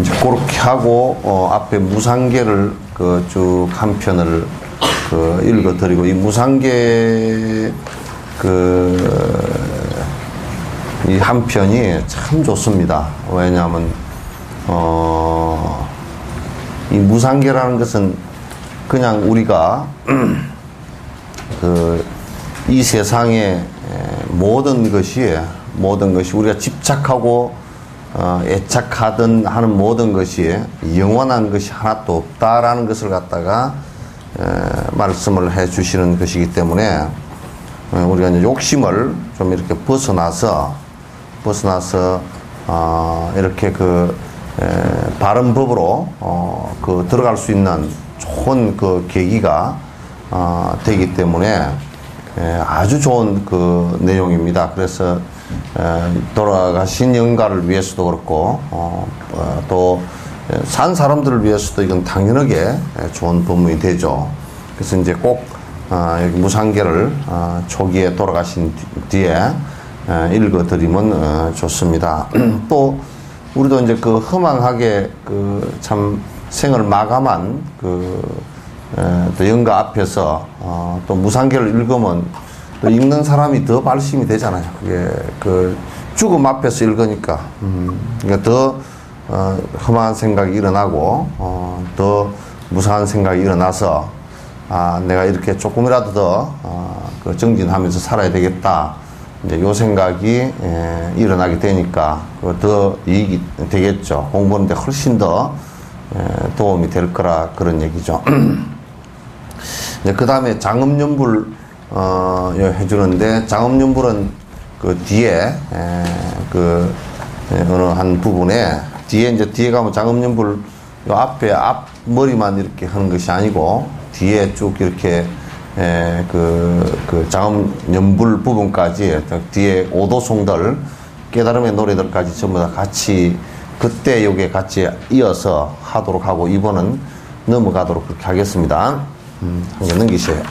이제 그렇게 하고 앞에 무상계를 그 쭉 한 편을 그 읽어드리고, 이 무상계 이 한 편이 참 좋습니다. 왜냐하면 이 무상계라는 것은 그냥 우리가 이 세상의 모든 것이 우리가 집착하고 애착하든 하는 모든 것이 영원한 것이 하나도 없다라는 것을 갖다가 말씀을 해 주시는 것이기 때문에 우리가 이제 욕심을 좀 이렇게 벗어나서 이렇게 바른 법으로 들어갈 수 있는 좋은 그 계기가 되기 때문에 아주 좋은 그 내용입니다. 그래서 돌아가신 영가를 위해서도 그렇고 또 산 사람들을 위해서도 이건 당연하게 좋은 법문이 되죠. 그래서 이제 꼭 여기 무상계를 초기에 돌아가신 뒤에 읽어드리면 좋습니다. 또 우리도 이제 그 허망하게 참 생을 마감한 또 영가 앞에서 또 무상계를 읽으면 또 읽는 사람이 더 발심이 되잖아요. 그게 죽음 앞에서 읽으니까 그러니까 더 험한 생각이 일어나고 더 무상한 생각이 일어나서 내가 이렇게 조금이라도 더 정진하면서 살아야 되겠다. 이제 요 생각이 일어나게 되니까 더 이익이 되겠죠. 공부하는데 훨씬 더 도움이 될 거라 그런 얘기죠. 그 다음에 장엄연불 해주는데, 장엄연불은 그 뒤에 어느 한 부분에 뒤에 가면 장엄연불 요 앞에 앞머리만 이렇게 하는 것이 아니고 뒤에 쭉 이렇게 장엄연불 부분까지 뒤에 오도송들 깨달음의 노래들까지 전부 다 같이 그때 요게 같이 이어서 하도록 하고, 이번은 넘어가도록 그렇게 하겠습니다. 한개 넘기세요.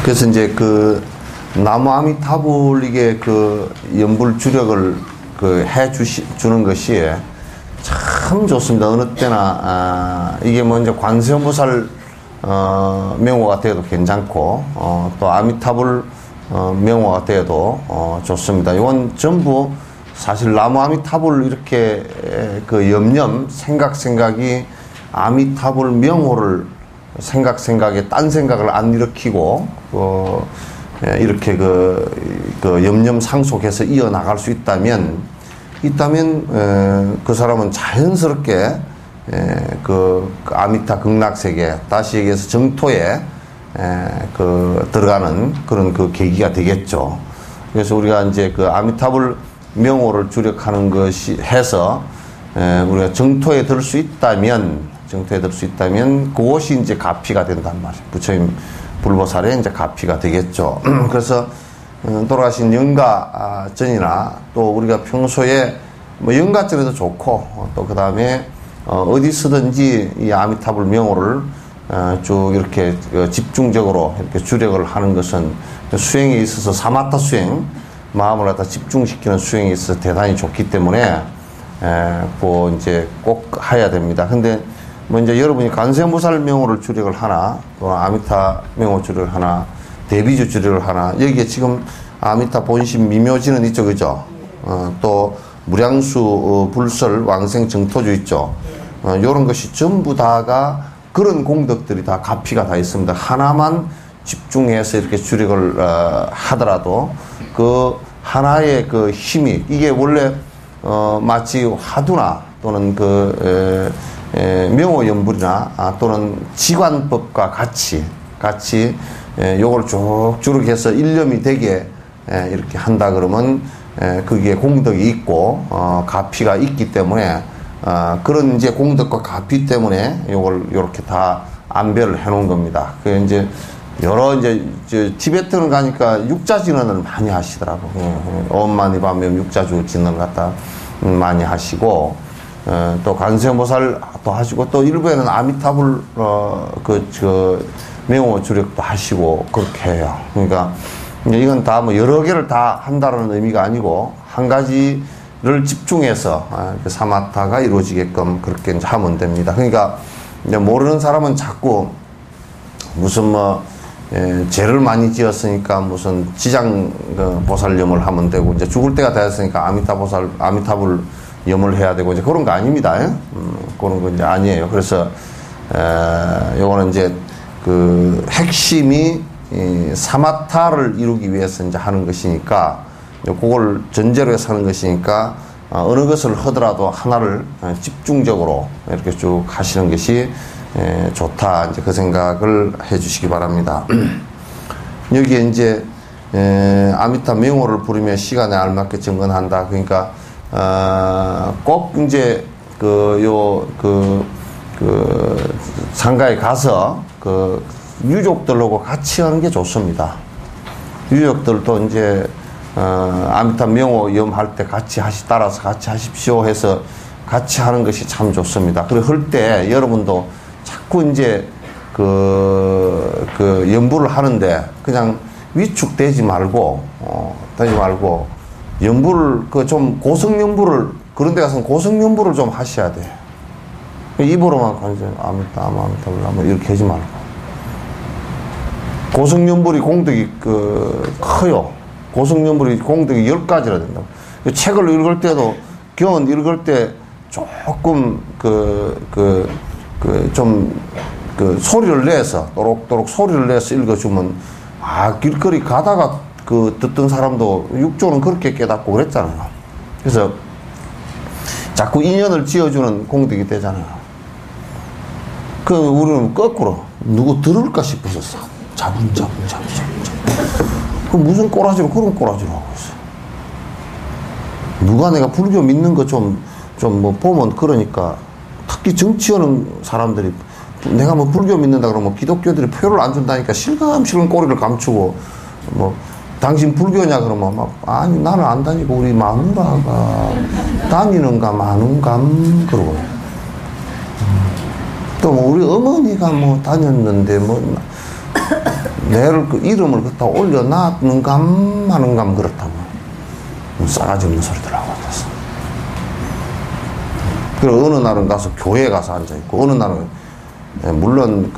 그래서 이제 나무 아미타불 이게 연불 주력을 주는 것이 참 좋습니다. 어느 때나 이게 뭐 이제 관세음보살 명호가 되어도 괜찮고 또 아미타불 명호가 되어도 좋습니다. 이건 전부 사실 나무 아미타불 이렇게 생각이 아미타불 명호를 생각에 딴 생각을 안 일으키고 이렇게 염념상속해서 이어나갈 수 있다면 그 사람은 자연스럽게 아미타 극락세계, 다시 얘기해서 정토에 들어가는 그런 계기가 되겠죠. 그래서 우리가 이제 아미타불 명호를 주력하는 것이 해서 우리가 정토에 들 수 있다면 그것이 이제 가피가 된단 말이에요. 부처님 불보살의 이제 가피가 되겠죠. 그래서 돌아가신 영가전이나 또 우리가 평소에 뭐 영가전에도 좋고 또 그 다음에 어디서든지 이 아미타불 명호를 쭉 이렇게 집중적으로 이렇게 주력을 하는 것은 수행에 있어서 사마타 수행, 마음을 갖다 집중시키는 수행에 있어서 대단히 좋기 때문에 이제 꼭 해야 됩니다. 근데 뭐 이제 여러분이 관세음보살 명호를 주력을 하나, 또 아미타 명호 주력을 하나, 대비주 주력을 하나, 여기에 지금 아미타 본심 미묘지는 이쪽이죠. 또 무량수 불설 왕생 정토주 있죠. 요런 것이 전부 다가 그런 공덕들이 다 가피가 다 있습니다. 하나만 집중해서 이렇게 주력을 하더라도 그 하나의 힘이, 이게 원래 마치 화두나 또는 명호연불이나 또는 지관법과 같이 요걸 쭉쭉 해서 일념이 되게 이렇게 한다 그러면 거기에 공덕이 있고 가피가 있기 때문에 그런 이제 공덕과 가피 때문에 요걸 요렇게 다 안배를 해 놓은 겁니다. 그 이제 여러 티베트는 가니까 육자 진언을 많이 하시더라고. 엄마니 밤에 육자주 진언을 갖다 많이 하시고, 또 관세음보살도 하시고, 또 일부에는 아미타불 명호 주력도 하시고 그렇게 해요. 그러니까 이건 다 뭐 여러 개를 다 한다는 의미가 아니고 한 가지 를 집중해서 사마타가 이루어지게끔 그렇게 이제 하면 됩니다. 그러니까 이제 모르는 사람은 자꾸 무슨 뭐 죄를 많이 지었으니까 무슨 지장 보살염을 하면 되고 이제 죽을 때가 되었으니까 아미타불 염을 해야 되고 이제 그런 거 아닙니다. 그런 거 이제 아니에요. 그래서 요거는 이제 그 핵심이 사마타를 이루기 위해서 이제 하는 것이니까 그걸 전제로 해서 하는 것이니까 어느 것을 하더라도 하나를 집중적으로 이렇게 쭉 하시는 것이 좋다. 이제 그 생각을 해 주시기 바랍니다. 여기에 이제 아미타 명호를 부르며 시간에 알맞게 정건한다. 그러니까 꼭 이제 상가에 가서 그 유족들하고 같이 하는 게 좋습니다. 유족들도 이제 아미타 명호 염할 때 따라서 같이 하십시오 해서 같이 하는 것이 참 좋습니다. 그리고 할 때 여러분도 자꾸 이제 연부를 하는데 그냥 위축되지 말고, 연부를, 좀 고성연부를, 그런 데 가서는 고성연부를 좀 하셔야 돼. 입으로만 완전 아미타 이렇게 하지 말고. 고성연불이 공덕이 커요. 고성연불이 공덕이 10가지라 된다고. 책을 읽을 때도, 경은 읽을 때 조금 소리를 내서, 또록 소리를 내서 읽어주면, 길거리 가다가 듣던 사람도 육조는 그렇게 깨닫고 그랬잖아요. 그래서 자꾸 인연을 지어주는 공덕이 되잖아요. 우리는 거꾸로, 누구 들을까 싶어서 자분자분. 무슨 꼬라지로 그런 꼬라지로 하고 있어. 누가 내가 불교 믿는 거 뭐 보면 그러니까 특히 정치하는 사람들이 내가 뭐 불교 믿는다 그러면 기독교들이 표를 안 준다니까 실감실감 꼬리를 감추고 뭐 당신 불교냐 그러면 막 아니 나는 안 다니고 우리 마누라가 다니는가 마는감 그러고 또 뭐 우리 어머니가 뭐 다녔는데 뭐 내를 이름을 갖다 올려놨는감 마는감 그렇다고 싸가지 없는 소리들 하고 앉았어. 그리고 어느 날은 가서 교회에 가서 앉아있고 어느 날은 물론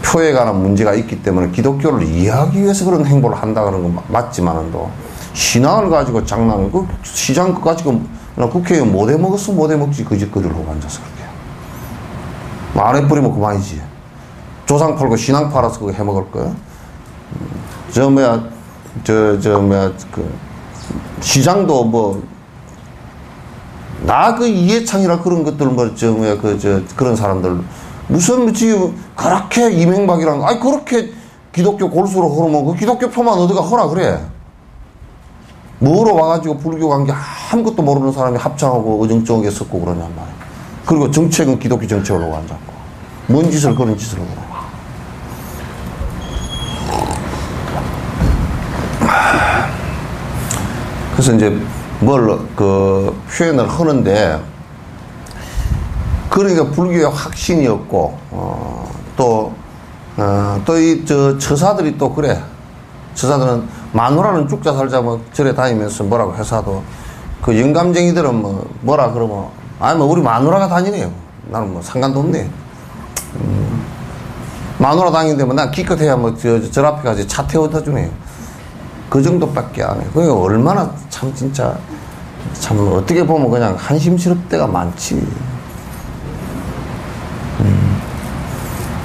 표에 관한 문제가 있기 때문에 기독교를 이해하기 위해서 그런 행보를 한다 그런 건 맞지만도 신앙을 가지고 장난을 시장 거 가지고 국회의원 못 해먹었어 못 해먹지 그 짓거리를 하고 앉아서 그렇게 안에 뿌리면 그만이지. 조상 팔고 신앙 팔아서 그거 해먹을 거야. 시장도 뭐 나 이해창이라 그런 것들 그런 사람들 무슨 지금 그렇게 이명박이랑 그렇게 기독교 골수로 흐르면 그 기독교 표만 어디가 허라 그래. 뭐로 와가지고 불교 관계 아무것도 모르는 사람이 합창하고 어정쩡하게 섞고 그러냔 말이야. 그리고 정책은 기독교 정책으로 앉았고 뭔 짓을 그런 짓을 하고 그래서 이제 표현을 하는데, 그러니까 불교의 확신이었고, 처사들이 또 그래. 처사들은 마누라는 죽자 살자 뭐 절에 다니면서 뭐라고 해서도, 영감쟁이들은 뭐라 그러면, 우리 마누라가 다니네요. 나는 뭐 상관도 없네. 마누라 다니는데 난 기껏해야 절 앞에 가서 차 태워다 주네요. 그 정도밖에 안 해. 그러니까 얼마나 진짜 어떻게 보면 그냥 한심스럽 때가 많지.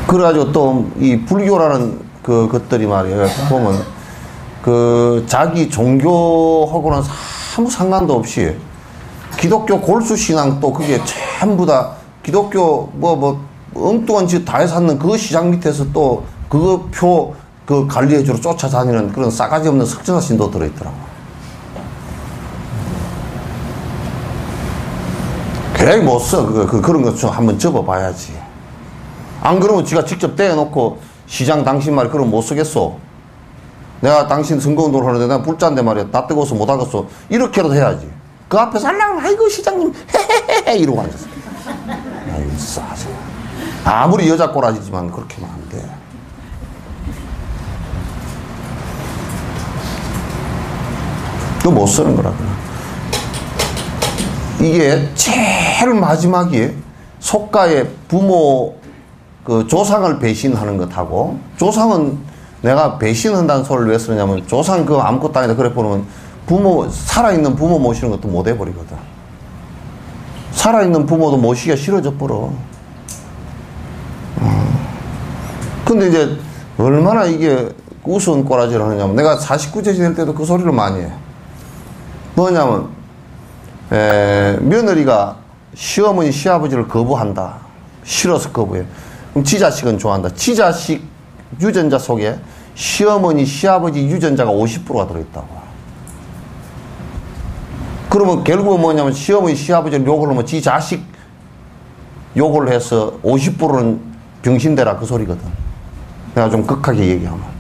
그래가지고 또 이 불교라는 것들이 말이에요. 보면 자기 종교하고는 아무 상관도 없이 기독교 골수 신앙 또 그게 전부 다 기독교 엉뚱한 짓 다 해서 하는 그 시장 밑에서 또 관리해주러 쫓아다니는 그런 싸가지 없는 석전화 신도 들어있더라고. 그래 못 써. 그런 것 좀 한번 접어봐야지. 안 그러면 지가 직접 떼어놓고 시장 당신 말이 그럼 못 쓰겠어. 내가 당신 선거운동을 하는데 내가 불자인데 말이야. 나 뜨거워서 못 하겠어. 이렇게라도 해야지. 그 앞에서 하려고 아이고 시장님 헤헤헤 이러고 앉았어. 아이고 싸지. 아무리 여자 꼬라지지만 그렇게만 안 돼. 그거 못 쓰는 거라. 이게 제일 마지막에 속가에 부모 그 조상을 배신하는 것하고, 조상은 내가 배신한다는 소리를 왜 쓰느냐면 조상 그 아무것도 아니다 그래 보면 부모, 살아있는 부모 모시는 것도 못 해버리거든. 살아있는 부모도 모시기가 싫어져 버려. 근데 이제 얼마나 이게 우스운 꼬라지를 하느냐면, 내가 49세 될 때도 그 소리를 많이 해. 뭐냐면 며느리가 시어머니 시아버지를 거부한다. 싫어서 거부해. 그럼 지 자식은 좋아한다. 지 자식 유전자 속에 시어머니 시아버지 유전자가 50%가 들어있다고. 그러면 결국은 뭐냐면 시어머니 시아버지를 욕을 하면 지 자식 욕을 해서 50%는 병신되라 그 소리거든. 내가 좀 극하게 얘기하면.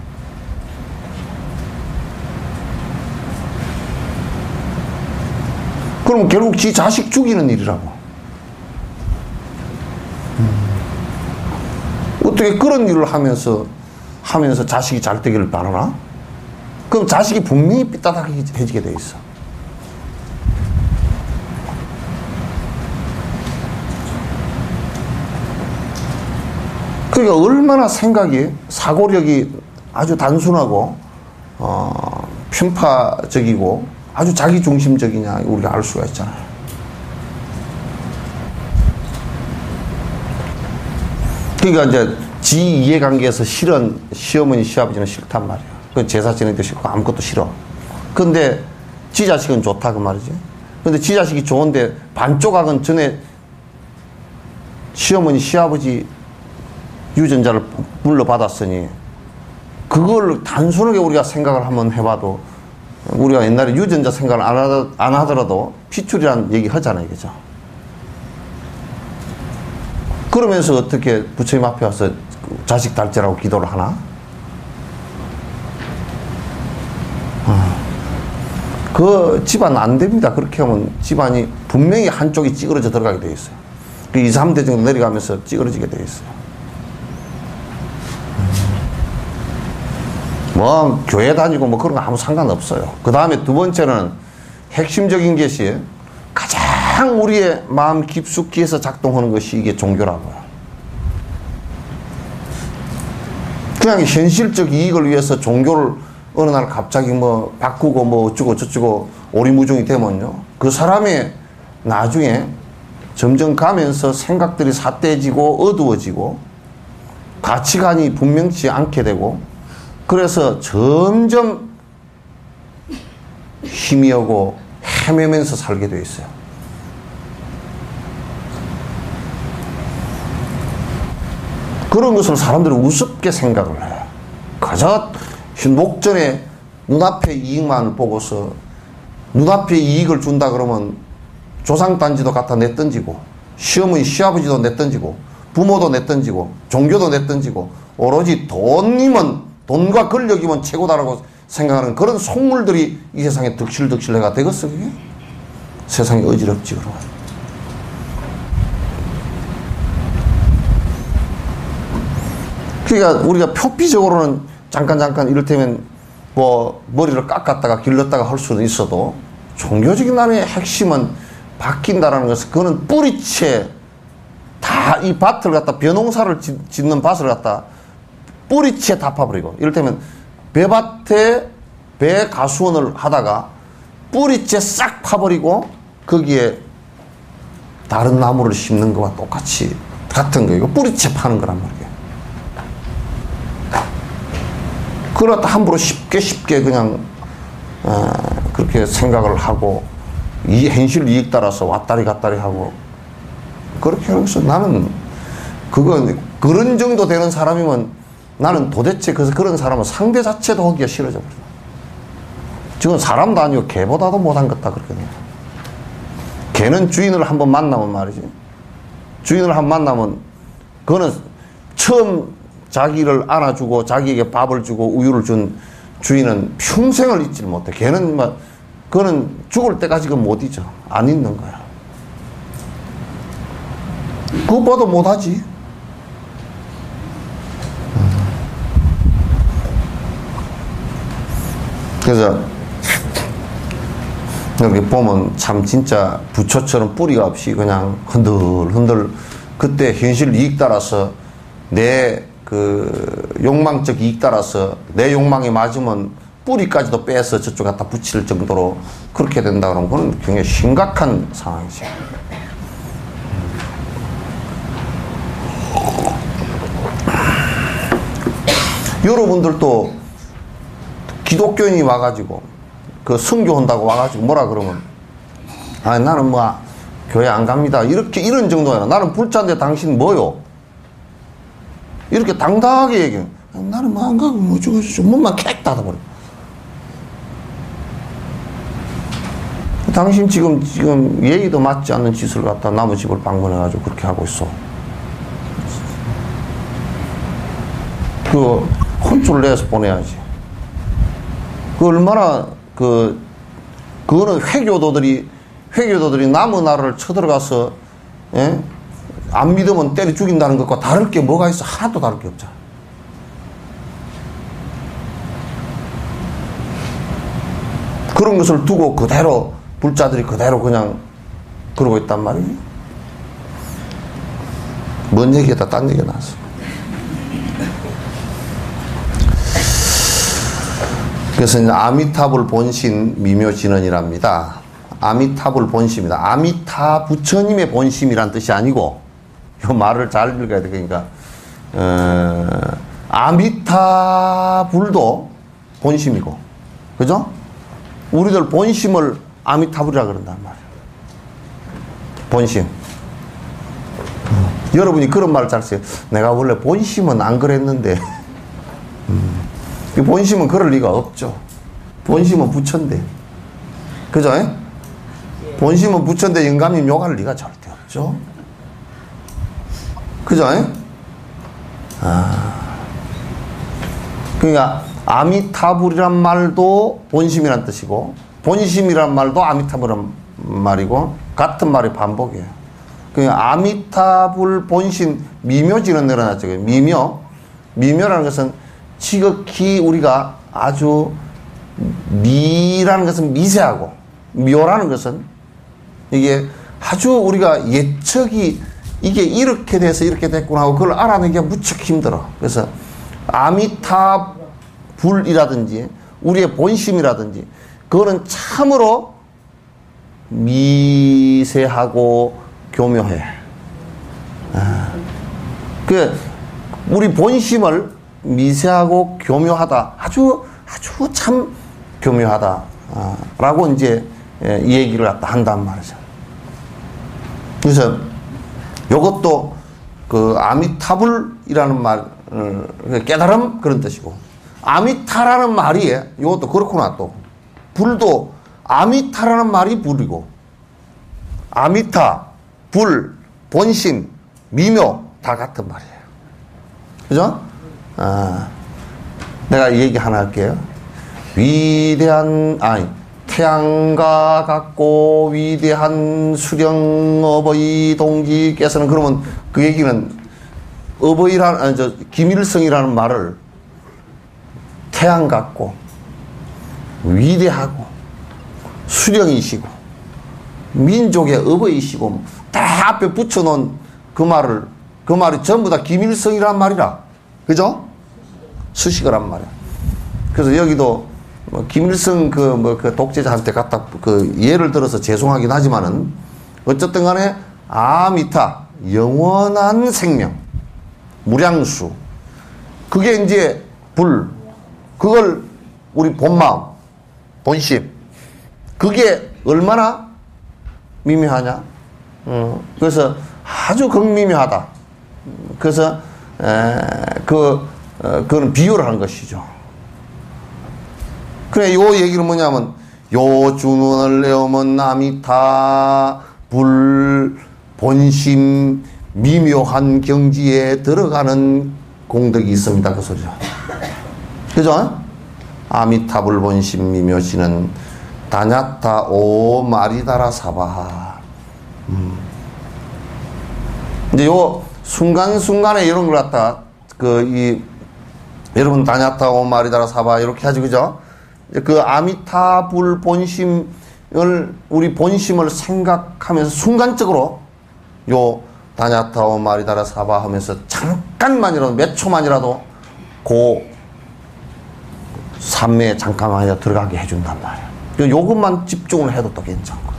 그럼 결국 지 자식 죽이는 일이라고. 어떻게 그런 일을 하면서 자식이 잘 되기를 바라나? 그럼 자식이 분명히 삐딱해지게 돼 있어. 그러니까 얼마나 생각이, 사고력이 아주 단순하고 편파적이고 아주 자기중심적이냐 우리가 알 수가 있잖아요. 그러니까 이제 지 이해관계에서 싫은 시어머니 시아버지는 싫단 말이야. 그 제사 지내기도 싫고 아무것도 싫어. 근데 지 자식은 좋다 그 말이지. 근데 지 자식이 좋은데 반조각은 전에 시어머니 시아버지 유전자를 물려받았으니 그걸 단순하게 우리가 생각을 한번 해봐도, 우리가 옛날에 유전자 생각을 안 하더라도 피출이라는 얘기 하잖아요. 그죠? 그러면서 어떻게 부처님 앞에 와서 자식 달째라고 기도를 하나? 그 집안 안 됩니다. 그렇게 하면 집안이 분명히 한쪽이 찌그러져 들어가게 돼 있어요. 그 2, 3대 정도 내려가면서 찌그러지게 돼 있어요. 뭐 교회 다니고 뭐 그런 거 아무 상관없어요. 그 다음에 두 번째는 핵심적인 것이 가장 우리의 마음 깊숙이에서 작동하는 것이 이게 종교라고요. 그냥 현실적 이익을 위해서 종교를 어느 날 갑자기 뭐 바꾸고 뭐 어쩌고 저쩌고 오리무중이 되면요, 그 사람이 나중에 점점 가면서 생각들이 삿대지고 어두워지고 가치관이 분명치 않게 되고, 그래서 점점 희미하고 헤매면서 살게 돼 있어요. 그런 것을 사람들은 우습게 생각을 해요. 그저 목전에 눈앞의 이익만 보고서, 눈앞의 이익을 준다 그러면 조상단지도 갖다 내던지고, 시어머니 시아버지도 내던지고, 부모도 내던지고, 종교도 내던지고, 오로지 돈과 권력이면 최고다라고 생각하는 그런 속물들이 이 세상에 득실득실해가 되겠어. 그게 세상이 어지럽지. 그러면 그러니까 우리가 표피적으로는 잠깐 이를테면 뭐 머리를 깎았다가 길렀다가 할 수는 있어도, 종교적인 나라의 핵심은 바뀐다라는 것은, 그거는 뿌리채 다 이 밭을 갖다, 벼농사를 짓는 밭을 갖다 뿌리채 다 파버리고, 이를테면 배밭에 배 가수원을 하다가 뿌리채 싹 파버리고 거기에 다른 나무를 심는 것과 같은 거예요. 뿌리채 파는 거란 말이에요. 그러다 함부로 쉽게 그냥 그렇게 생각을 하고, 이 현실 이익 따라서 왔다리 갔다리 하고 그렇게 해서, 나는 그런 정도 되는 사람이면 나는 도대체 그런 사람은 상대 자체도 하기가 싫어져 버려. 지금 사람도 아니고 개보다도 못한 것 같다 그렇게 돼요. 개는 주인을 한번 만나면 말이지, 주인을 한번 만나면 그거는 처음 자기를 안아주고 자기에게 밥을 주고 우유를 준 주인은 평생을 잊지를 못해. 걔는 그거는 죽을 때까지 못 잊어. 안 잊는 거야. 그것보다 못하지. 그래서 여기 보면 참 진짜 부처처럼 뿌리가 없이 그냥 흔들흔들 그때 현실 이익 따라서 내 그 욕망적 이익 따라서 내 욕망에 맞으면 뿌리까지도 빼서 저쪽 갖다 붙일 정도로 그렇게 된다 그러면 그건 굉장히 심각한 상황이죠. 여러분들도 기독교인이 와가지고 그 선교한다고 와가지고 뭐라 그러면 나는 뭐 교회 안 갑니다 이렇게 이런 정도야. 나는 불자인데 당신 뭐요? 이렇게 당당하게 얘기해. 나는 뭐 안 가고 뭐 저거 몸만 객 닫아버려. 당신 지금 예의도 맞지 않는 짓을 갖다 남의 집을 방문해가지고 그렇게 하고 있어. 그 혼쭐을 내서 보내야지. 그 얼마나 그거는 회교도들이 남의 나라를 쳐들어가서 예? 안 믿으면 때려 죽인다는 것과 다를 게 뭐가 있어? 하나도 다를 게 없잖아. 그런 것을 두고 그대로 불자들이 그대로 그냥 그러고 있단 말이에요. 뭔 얘기에다 딴 얘기가 나왔어. 그래서 이제 아미타불 본심 미묘진언이랍니다. 아미타불 본심이다. 아미타 부처님의 본심이란 뜻이 아니고 이 말을 잘 읽어야 돼. 그러니까 아미타불도 본심이고, 그죠? 우리들 본심을 아미타불이라 그런단 말이에요. 본심. 여러분이 그런 말을 잘 써요. 내가 원래 본심은 안 그랬는데. 본심은 그럴 리가 없죠. 본심은 부처인데. 그죠? 본심은 부처인데 영감님 욕할 리가 절대 없죠. 그죠? 그러니까 아미타불이란 말도 본심이란 뜻이고 본심이란 말도 아미타불이란 말이고 같은 말의 반복이에요. 그러니까 아미타불 본심 미묘지는 내려놨죠. 미묘라는 것은 지극히 우리가 아주 미라는 것은 미세하고 묘라는 것은 이게 아주 우리가 예측이 이게 이렇게 돼서 이렇게 됐구나 하고 그걸 알아내기가 무척 힘들어. 그래서 아미타불이라든지 우리의 본심이라든지 그거는 참으로 미세하고 교묘해. 우리 본심을 미세하고 교묘하다. 아주 참 교묘하다. 라고 이제 이 얘기를 갖다 한단 말이죠. 그래서 요것도 그 아미타불이라는 말, 깨달음 그런 뜻이고, 아미타라는 말이 요것도 그렇구나 또. 불도 아미타라는 말이 불이고, 아미타, 불, 본심, 미묘 다 같은 말이에요. 그죠? 내가 이 얘기 하나 할게요. 태양과 같고 위대한 수령 어버이 동지께서는 그러면 그 얘기는 김일성이라는 말을 태양 같고 위대하고 수령이시고 민족의 어버이시고 다 앞에 붙여놓은 그 말이 전부 다 김일성이란 말이라. 그죠? 수식을 한 말이야. 그래서 여기도 김일성 그 독재자한테 갖다 예를 들어서 죄송하긴 하지만은 어쨌든 간에 아미타 영원한 생명 무량수 그게 이제 불 그걸 우리 본마음 본심 그게 얼마나 미묘하냐. 그래서 아주 극미묘하다. 그래서 그거는 비유를 한 것이죠. 그래, 요 얘기는 뭐냐면, 요 준원을 내오면 아미타, 불, 본심, 미묘한 경지에 들어가는 공덕이 있습니다. 그 소리죠. 그죠? 아미타불 본심 미묘시는 다냐타 오 마리다라 사바. 이제 요 순간순간에 이런 걸 갖다, 여러분 다냐타 오 마리다라 사바 이렇게 하지, 그죠? 그 아미타불 본심 우리 본심을 생각하면서 순간적으로 요 다냐타오 마리다라 사바 하면서 잠깐만이라도 몇 초만이라도 그 삼매에 잠깐만이라도 들어가게 해준단 말이야. 요것만 집중을 해도 또 괜찮고.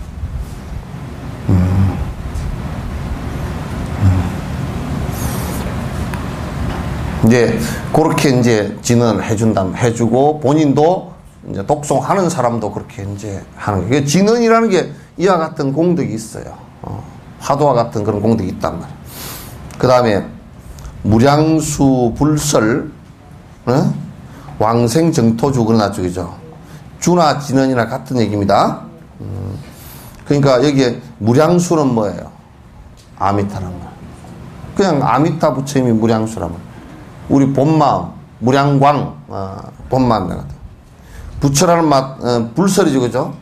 이제 그렇게 이제 진언을 해주고 본인도 이제 독송하는 사람도 그렇게 이제 하는 거예요. 진언이라는 게 이와 같은 공덕이 있어요. 화두와 같은 그런 공덕이 있단 말이에요. 그 다음에 무량수 불설, 왕생정토주 그러나 쪽이죠. 주나 진언이나 같은 얘기입니다. 그러니까 여기에 무량수는 뭐예요? 아미타란 말. 그냥 아미타 부처님이 무량수란 말. 우리 본마음, 무량광, 본마음 같은. 부처라는 불설이죠, 그죠?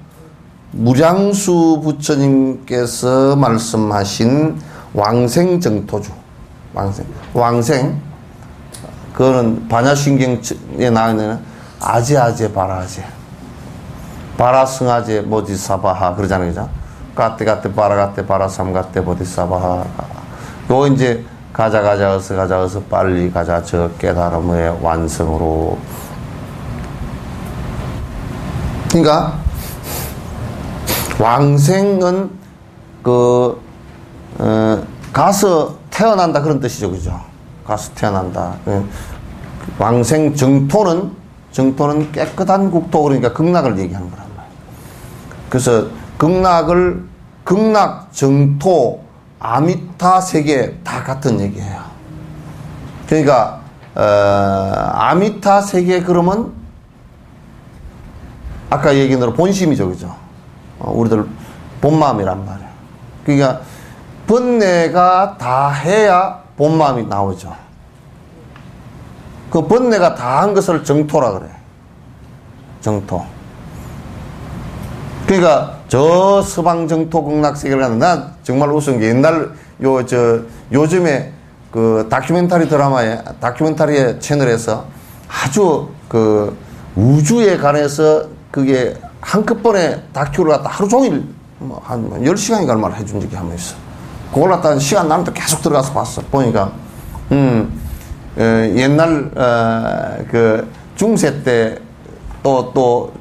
무량수 부처님께서 말씀하신 왕생정토주. 왕생. 그거는 반야신경에 나와 있는 아제아제 바라제. 바라승아제 모지사바하 그러잖아요, 그죠? 까떼 바라가떼 바라삼가떼 보디사바하. 요 이제 가자 어서 빨리 가자 저 깨달음의 완성으로. 그러니까 왕생은 가서 태어난다 그런 뜻이죠, 그죠? 가서 태어난다. 왕생 정토는 깨끗한 국토, 그러니까 극락을 얘기하는 거란 말이에요. 그래서 극락, 정토, 아미타 세계 다 같은 얘기예요. 그러니까 아미타 세계 그러면 아까 얘기한 대로 본심이죠, 그죠? 우리들 본마음이란 말이에요. 그러니까 번뇌가 다 해야 본마음이 나오죠. 그 번뇌가 다 한 것을 정토라 그래. 정토. 그러니까 저 서방 정토 극락세계를 가는, 나 정말 웃은 게 옛날 요즘에 그 다큐멘터리 채널에서 아주 그 우주에 관해서 그게 한꺼번에 다큐를 갖다 하루 종일 한 10시간이 갈 말을 해준 적이 한 번 있어. 그걸 갖다 시간 나면 또 계속 들어가서 봤어. 보니까 옛날 그 중세 때 또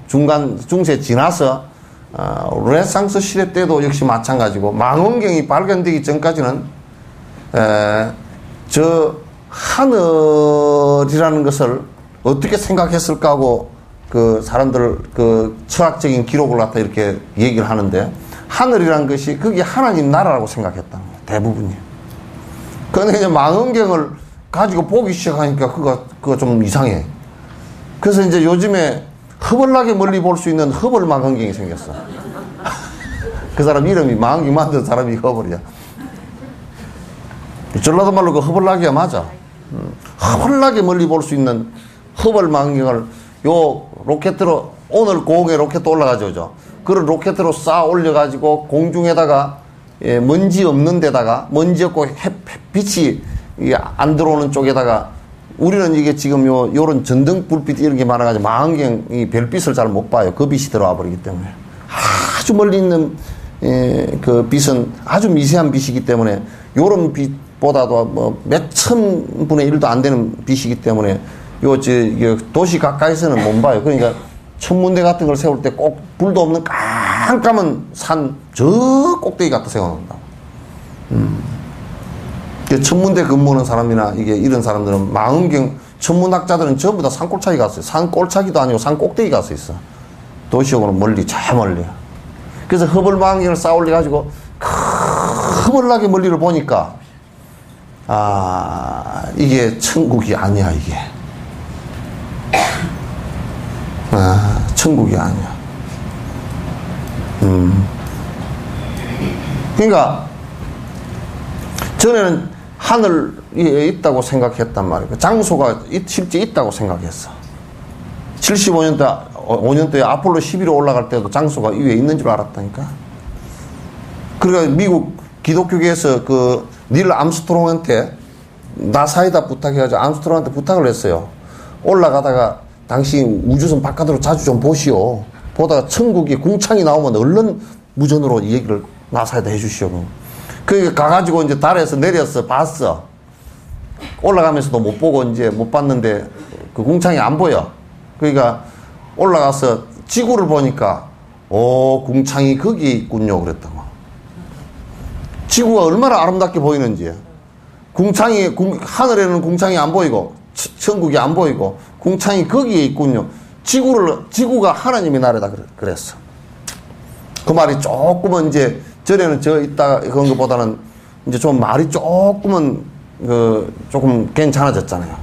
중세 지나서 르네상스 시대 때도 역시 마찬가지고 망원경이 발견되기 전까지는 저 하늘이라는 것을 어떻게 생각했을까 하고 그 사람들 그 철학적인 기록을 갖다 이렇게 얘기를 하는데, 하늘이란 것이 그게 하나님 나라라고 생각했다는 거예요, 대부분이. 그런데 이제 망원경을 가지고 보기 시작하니까 그거 좀 이상해. 그래서 이제 요즘에 허벌나게 멀리 볼 수 있는 허벌 망원경이 생겼어. 그 사람 이름이, 망원경 만든 사람이 허벌이야. 전라도 말로 그 허벌나기가 맞아. 허벌나게 멀리 볼 수 있는 허벌 망원경을 요 로켓으로, 오늘 공에 로켓 올라가죠, 그죠? 그런 로켓으로 쌓아 올려가지고 공중에다가 먼지 없는 데다가, 먼지 없고 햇빛이 안 들어오는 쪽에다가, 우리는 이게 지금 요런 전등 불빛 이런 게 많아가지고 망원경이 별빛을 잘 못 봐요. 그 빛이 들어와 버리기 때문에. 아주 멀리 있는 그 빛은 아주 미세한 빛이기 때문에, 요런 빛보다도 뭐 몇천 분의 1도 안 되는 빛이기 때문에 도시 가까이서는 못 봐요. 그러니까 천문대 같은 걸 세울 때 꼭 불도 없는 깜깜한 산 저 꼭대기 갖다 세워놓는다. 천문대 근무하는 사람이나 이런 사람들은 망원경, 천문학자들은 전부 다 산골짜기 갔어요. 산골짜기도 아니고 산 꼭대기 가서 있어. 도시역으로 멀리, 저 멀리. 그래서 허벌 망원경을 쌓아 올려가지고 허벌나게 멀리를 보니까 이게 천국이 아니야, 이게. 천국이 아니야. 그러니까 전에는 하늘에 있다고 생각했단 말이에요. 장소가 실제 있다고 생각했어. 75년도에 아폴로 11호 올라갈 때도 장소가 위에 있는 줄 알았다니까. 그러니까 미국 기독교계에서 그 닐 암스트롱한테 나사에다 부탁해가지고 암스트롱한테 부탁을 했어요. 올라가다가 당신 우주선 바깥으로 자주 좀 보시오. 보다가 천국이 궁창이 나오면 얼른 무전으로 이 얘기를 나사에다 해주시오. 그 가가지고 이제 달에서 내려서 봤어. 올라가면서도 못 보고 이제 못 봤는데 그 궁창이 안 보여. 그러니까 올라가서 지구를 보니까 궁창이 거기에 있군요 그랬다고. 지구가 얼마나 아름답게 보이는지. 하늘에는 궁창이 안 보이고 천국이 안 보이고 궁창이 거기에 있군요. 지구가 하나님의 나라다 그랬어. 그 말이 조금은 이제 전에는 저 있다 그런 것보다는 이제 좀 말이 조금은 조금 괜찮아졌잖아요.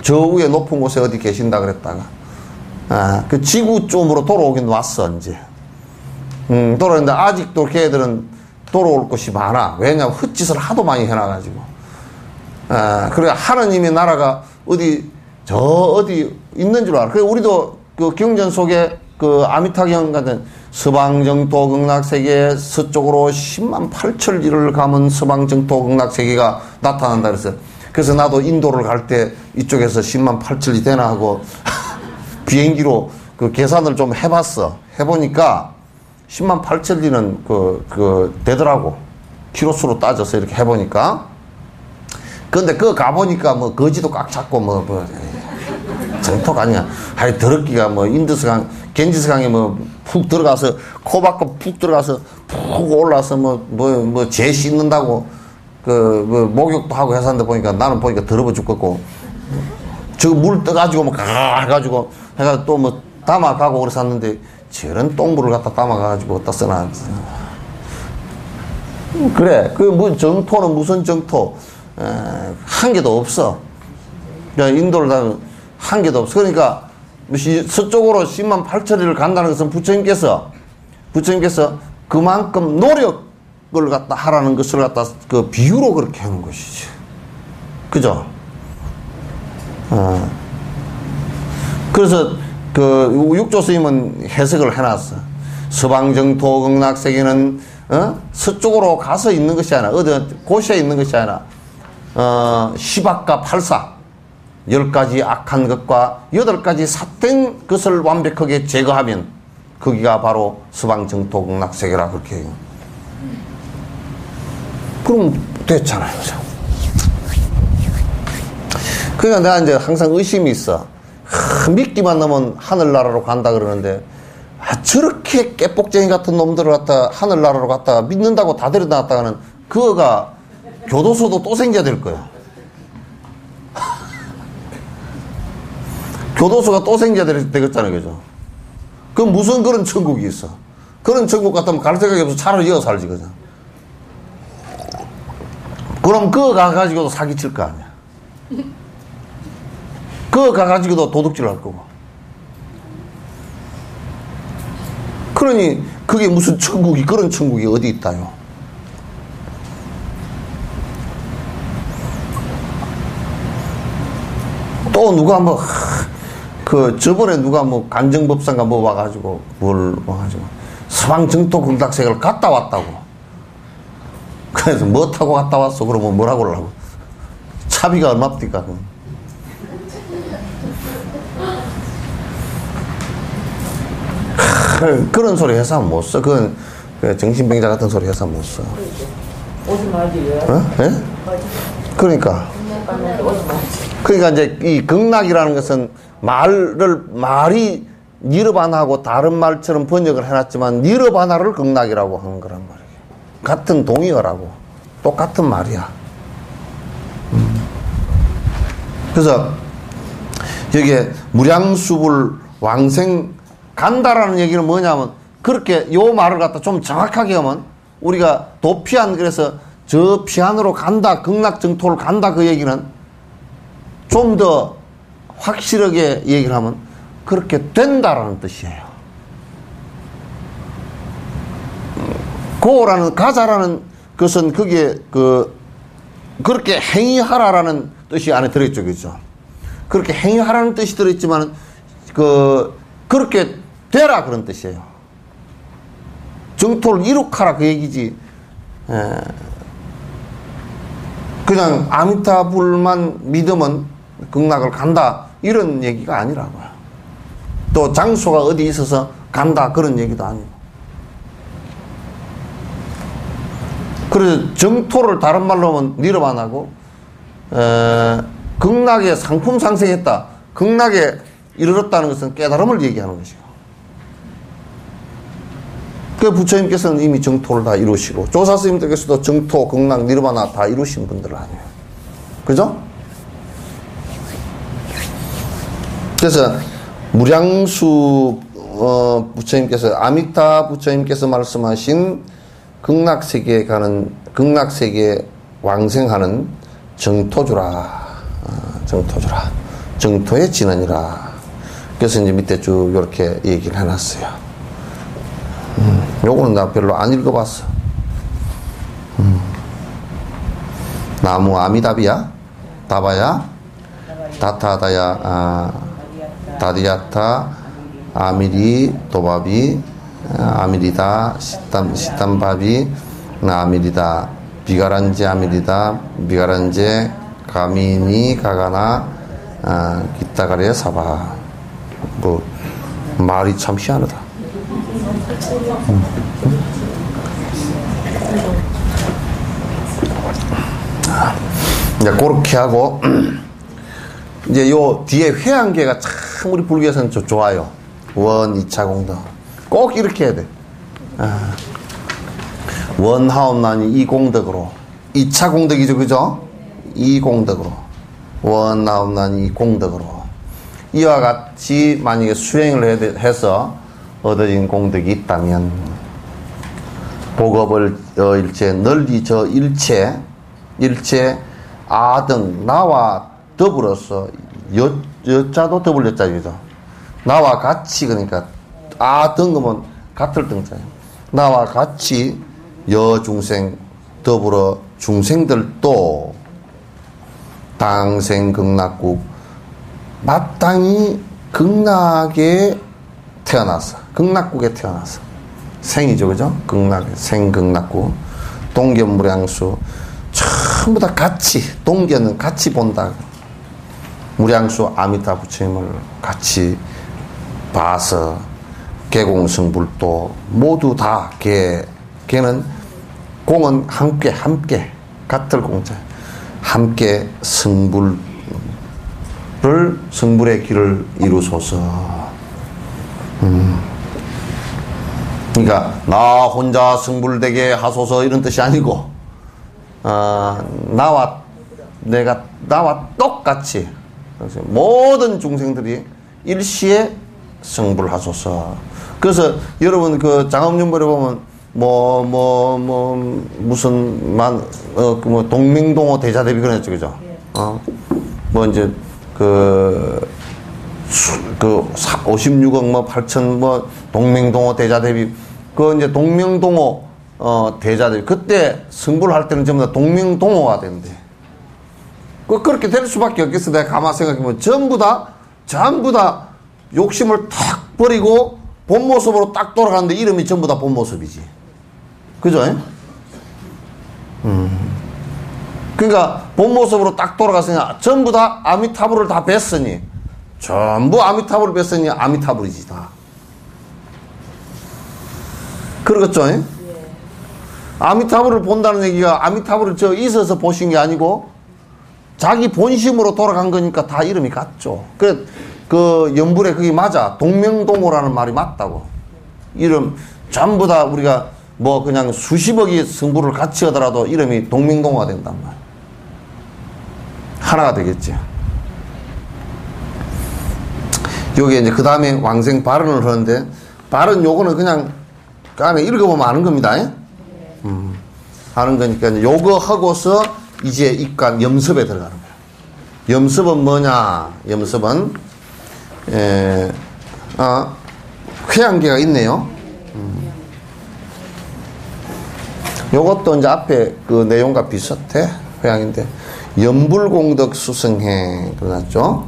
저 위에 높은 곳에 어디 계신다 그랬다가 그 지구 쪽으로 돌아오긴 왔어 이제. 돌아오는데 아직도 걔들은 돌아올 곳이 많아. 왜냐하면 헛짓을 하도 많이 해놔가지고. 그래 하나님의 나라가 어디 있는 줄 알아. 그래 우리도 그 경전 속에 그 아미타경 같은 서방정토 극락세계 서쪽으로 10만 8천 리를 가면 서방정토 극락세계가 나타난다 그래서 나도 인도를 갈 때 이쪽에서 10만 8천 리 되나 하고 비행기로 그 계산을 좀 해봤어. 해보니까 10만 8천 리는 되더라고. 키로수로 따져서 이렇게 해보니까. 근데 그거 가보니까 뭐 거지도 꽉 찼고 정토가 아니야. 하여 더럽기가 인더스강, 겐지스강에 푹 들어가서 코 박고 푹 들어가서 푹 올라서 재 씻는다고 목욕도 하고 해서는데 보니까 나는 보니까 더러워 죽겠고 저 물 떠가지고 가가지고 해가 또 담아가고 그래서 샀는데 저런 똥물을 갖다 담아가지고 어디다 써놔. 그래 정토는 무슨 정토 한 개도 없어. 인도를 다니면 한 개도 없어. 그러니까 서쪽으로 10만 8천리를 간다는 것은 부처님께서 그만큼 노력을 갖다 하라는 것을 갖다 그 비유로 그렇게 하는 것이지. 그죠? 그래서 그 육조 스님은 해석을 해놨어. 서방정토 극락세계는 서쪽으로 가서 있는 것이 아니라 어디 곳에 있는 것이 아니라 시박과 팔사 10가지 악한 것과 8가지 삿된 것을 완벽하게 제거하면 거기가 바로 서방정토 극락세계라 그렇게 해요. 그럼 됐잖아요. 그죠? 그러니까 내가 이제 항상 의심이 있어. 믿기만 하면 하늘나라로 간다 그러는데 저렇게 깨복쟁이 같은 놈들을 갖다 하늘나라로 갔다가 믿는다고 다 데려다 놨다가는 그거가 교도소도 또 생겨야 될 거야. 교도소가 또 생겨야 되겠잖아요. 그죠? 그럼 무슨 그런 천국이 있어. 그런 천국 같으면 갈 생각이 없어. 차라리 이어 살지. 그죠? 그럼 그거 가가지고도 사기칠 거 아니야. 그거 가가지고도 도둑질 할 거고. 그러니 그게 무슨 천국이 그런 천국이 어디 있다요. 또 누가 저번에 누가 간정법상가 와가지고 서방정토 극락세계를 갔다 왔다고. 그래서 뭐 타고 갔다 왔어? 그러면 뭐라고 하려고? 차비가 얼마입니까? 그런 소리 해서 못 써. 그건 정신병자 같은 소리 해서 못 써. 예? 그러니까 이제 이 극락이라는 것은 말이 니르바나하고 다른 말처럼 번역을 해놨지만 니르바나를 극락이라고 하는 거란 말이에요. 같은 동의어라고 똑같은 말이야. 그래서 여기에 무량수불 왕생 간다라는 얘기는 뭐냐면 그렇게 요 말을 갖다 좀 정확하게 하면 우리가 도피안 그래서 저 피안으로 간다 극락정토를 간다 그 얘기는 좀 더 확실하게 얘기를 하면 그렇게 된다라는 뜻이에요. 고라는 가자라는 것은 거기에 그렇게 행위하라라는 뜻이 안에 들어있죠. 그죠? 그렇게 행위하라는 뜻이 들어있지만 그렇게 되라 그런 뜻이에요. 정토를 이룩하라 그 얘기지. 그냥 아미타불만 믿으면 극락을 간다 이런 얘기가 아니라고요. 또 장소가 어디 있어서 간다 그런 얘기도 아니고. 그래서 정토를 다른 말로 하면 니름 안 하고 극락에 상품 상승했다. 극락에 이르렀다는 것은 깨달음을 얘기하는 것이고. 그 부처님께서는 이미 정토를 다 이루시고 조사 스님들께서도 정토, 극락, 니르바나 다 이루신 분들 아니에요. 그죠? 그래서 무량수 부처님께서 아미타 부처님께서 말씀하신 극락세계에 가는 극락세계에 왕생하는 정토주라. 정토주라. 정토의 진언이라. 그래서 이제 밑에 쭉 이렇게 얘기를 해놨어요. 요거는 나 별로 안 읽어봤어. 나무 아미답이야? 다바야? 다타다야? 다디야타? 아미리? 도바비? 아미리다? 시탐바비? 아미리다? 비가란제 아미리다? 비가란제 가미니 가가나? 기타가레 사바. 뭐 말이 참 희한하다. 이제 그렇게 하고 이제 요 뒤에 회한계가 참 우리 불교에서는 좋아요. 원, 2차 공덕 꼭 이렇게 해야 돼. 원하옵나니 이 공덕으로 2차 공덕이죠, 그죠? 이 공덕으로 원하옵나니 이 공덕으로 이와 같이 만약에 수행을 해서 얻어진 공덕이 있다면 복업을 일체 널리 저 일체 아등 나와 더불어서 여자도 더블 여자죠. 나와 같이 그러니까 아등금은 같을 등자예요. 나와 같이 여중생 더불어 중생들도 당생 극락국 마땅히 극락에 태어났어. 극락국에 태어났어. 생이죠, 그죠? 극락, 생극락국. 동견무량수. 전부 다 같이, 동견은 같이 본다. 무량수 아미타 부처님을 같이 봐서, 개공성불도 모두 다, 걔는 공은 함께, 같을 공자. 함께 성불의 길을 이루소서. 그러니까 나 혼자 성불되게 하소서 이런 뜻이 아니고 나와 똑같이 모든 중생들이 일시에 성불하소서. 그래서 여러분 그 장엄윤벌에 보면 무슨 동명동호 대자대비 그랬죠, 그죠? 뭐 이제 그 56억 8천 동명동호 대자대비 그 이제 동명동호 대자대비 그때 승부를 할 때는 전부 다 동명동호가 된대. 그렇게 될 수밖에 없겠어. 내가 가만 생각해보면 전부 다 욕심을 탁 버리고 본 모습으로 딱 돌아가는데 이름이 전부 다 본 모습이지. 그죠? 그러니까 본 모습으로 딱 돌아갔으니 전부 다 아미타불을 다 뵀으니 전부 아미타불을 뵀으니 아미타불이지 다. 그러겠죠? 예? 아미타불을 본다는 얘기가 아미타불을 있어서 보신 게 아니고 자기 본심으로 돌아간 거니까 다 이름이 같죠. 그래 그 연불에 그게 맞아. 동명동호라는 말이 맞다고. 이름 전부 다 우리가 그냥 수십억이 승부를 같이 하더라도 이름이 동명동호가 된단 말이야. 하나가 되겠지. 여기에 이제 그 다음에 왕생 발언을 하는데 발언 요거는 그냥 안에 읽어보면 아는 겁니다. 아는 거니까 요거 하고서 이제 입관 염습에 들어가는 거야. 염습은 뭐냐? 염습은 회양계가 있네요. 요것도 이제 앞에 그 내용과 비슷해. 회양인데 연불공덕 수승행 그러죠.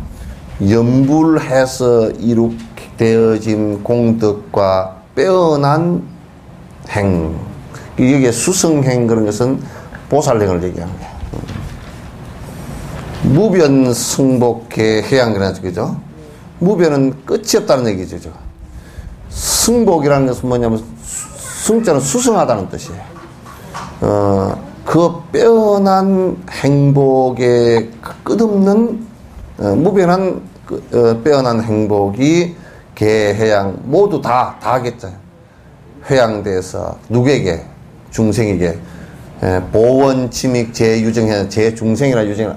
연불해서 이룩되어진 공덕과 빼어난 행. 여기에 수승행 그런 것은 보살행을 얘기하는 거예요. 무변 승복해 해양 그러죠, 그죠? 무변은 끝이 없다는 얘기죠. 승복이라는 것은 뭐냐면 승자는 수승하다는 뜻이에요. 그 빼어난 행복의 끝없는 무변한 빼어난 행복이 개해양 모두 다 하겠죠. 회양돼서 누구에게? 중생에게. 보원, 침익, 재유정해. 재중생이라 유정이라.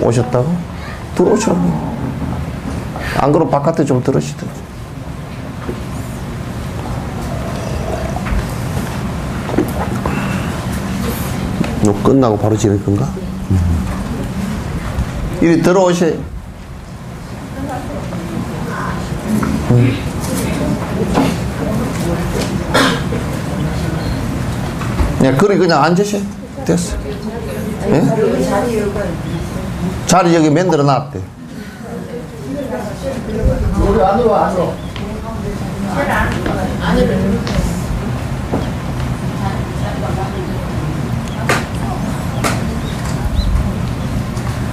오셨다고? 들어오시라고. 안 그러면 바깥에 좀 들으시든지. 너 끝나고 바로 집에 건가? 이리 들어오시. 그래 그냥 앉으시. 됐어. 예? 자리 여기 만들어 놨대. 우리 안으로.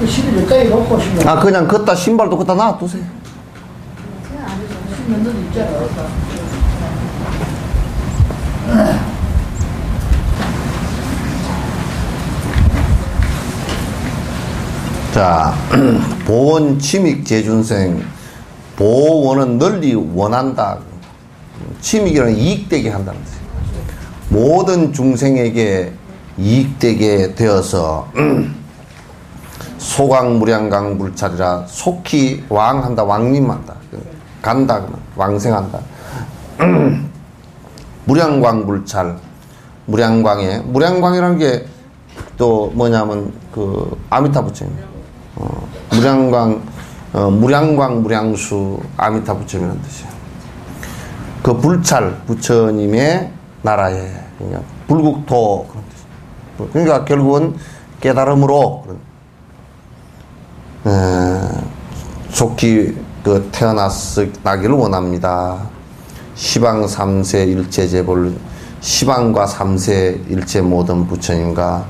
신이 몇 가지 놓고 오시면. 그냥 걷다 신발도 걷다 놔두세요. 신면도 있잖아. 자, 보원, 침익, 재준생. 보원은 널리 원한다. 침익이라는 이익되게 한다는 뜻이에요. 모든 중생에게 이익되게 되어서 소광무량강 불찰이라 속히 왕한다, 왕림한다, 간다, 왕생한다. 무량광불찰, 무량광이라는 게 또 뭐냐면 그 아미타 부처님, 무량광 무량수 아미타 부처님이라는 뜻이에요. 그 불찰 부처님의 나라에 그러니까 불국토 그런 뜻. 그러니까 결국은 깨달음으로 속히 그 태어나기를 원합니다. 시방 3세 일체 재볼 시방과 3세 일체 모든 부처님과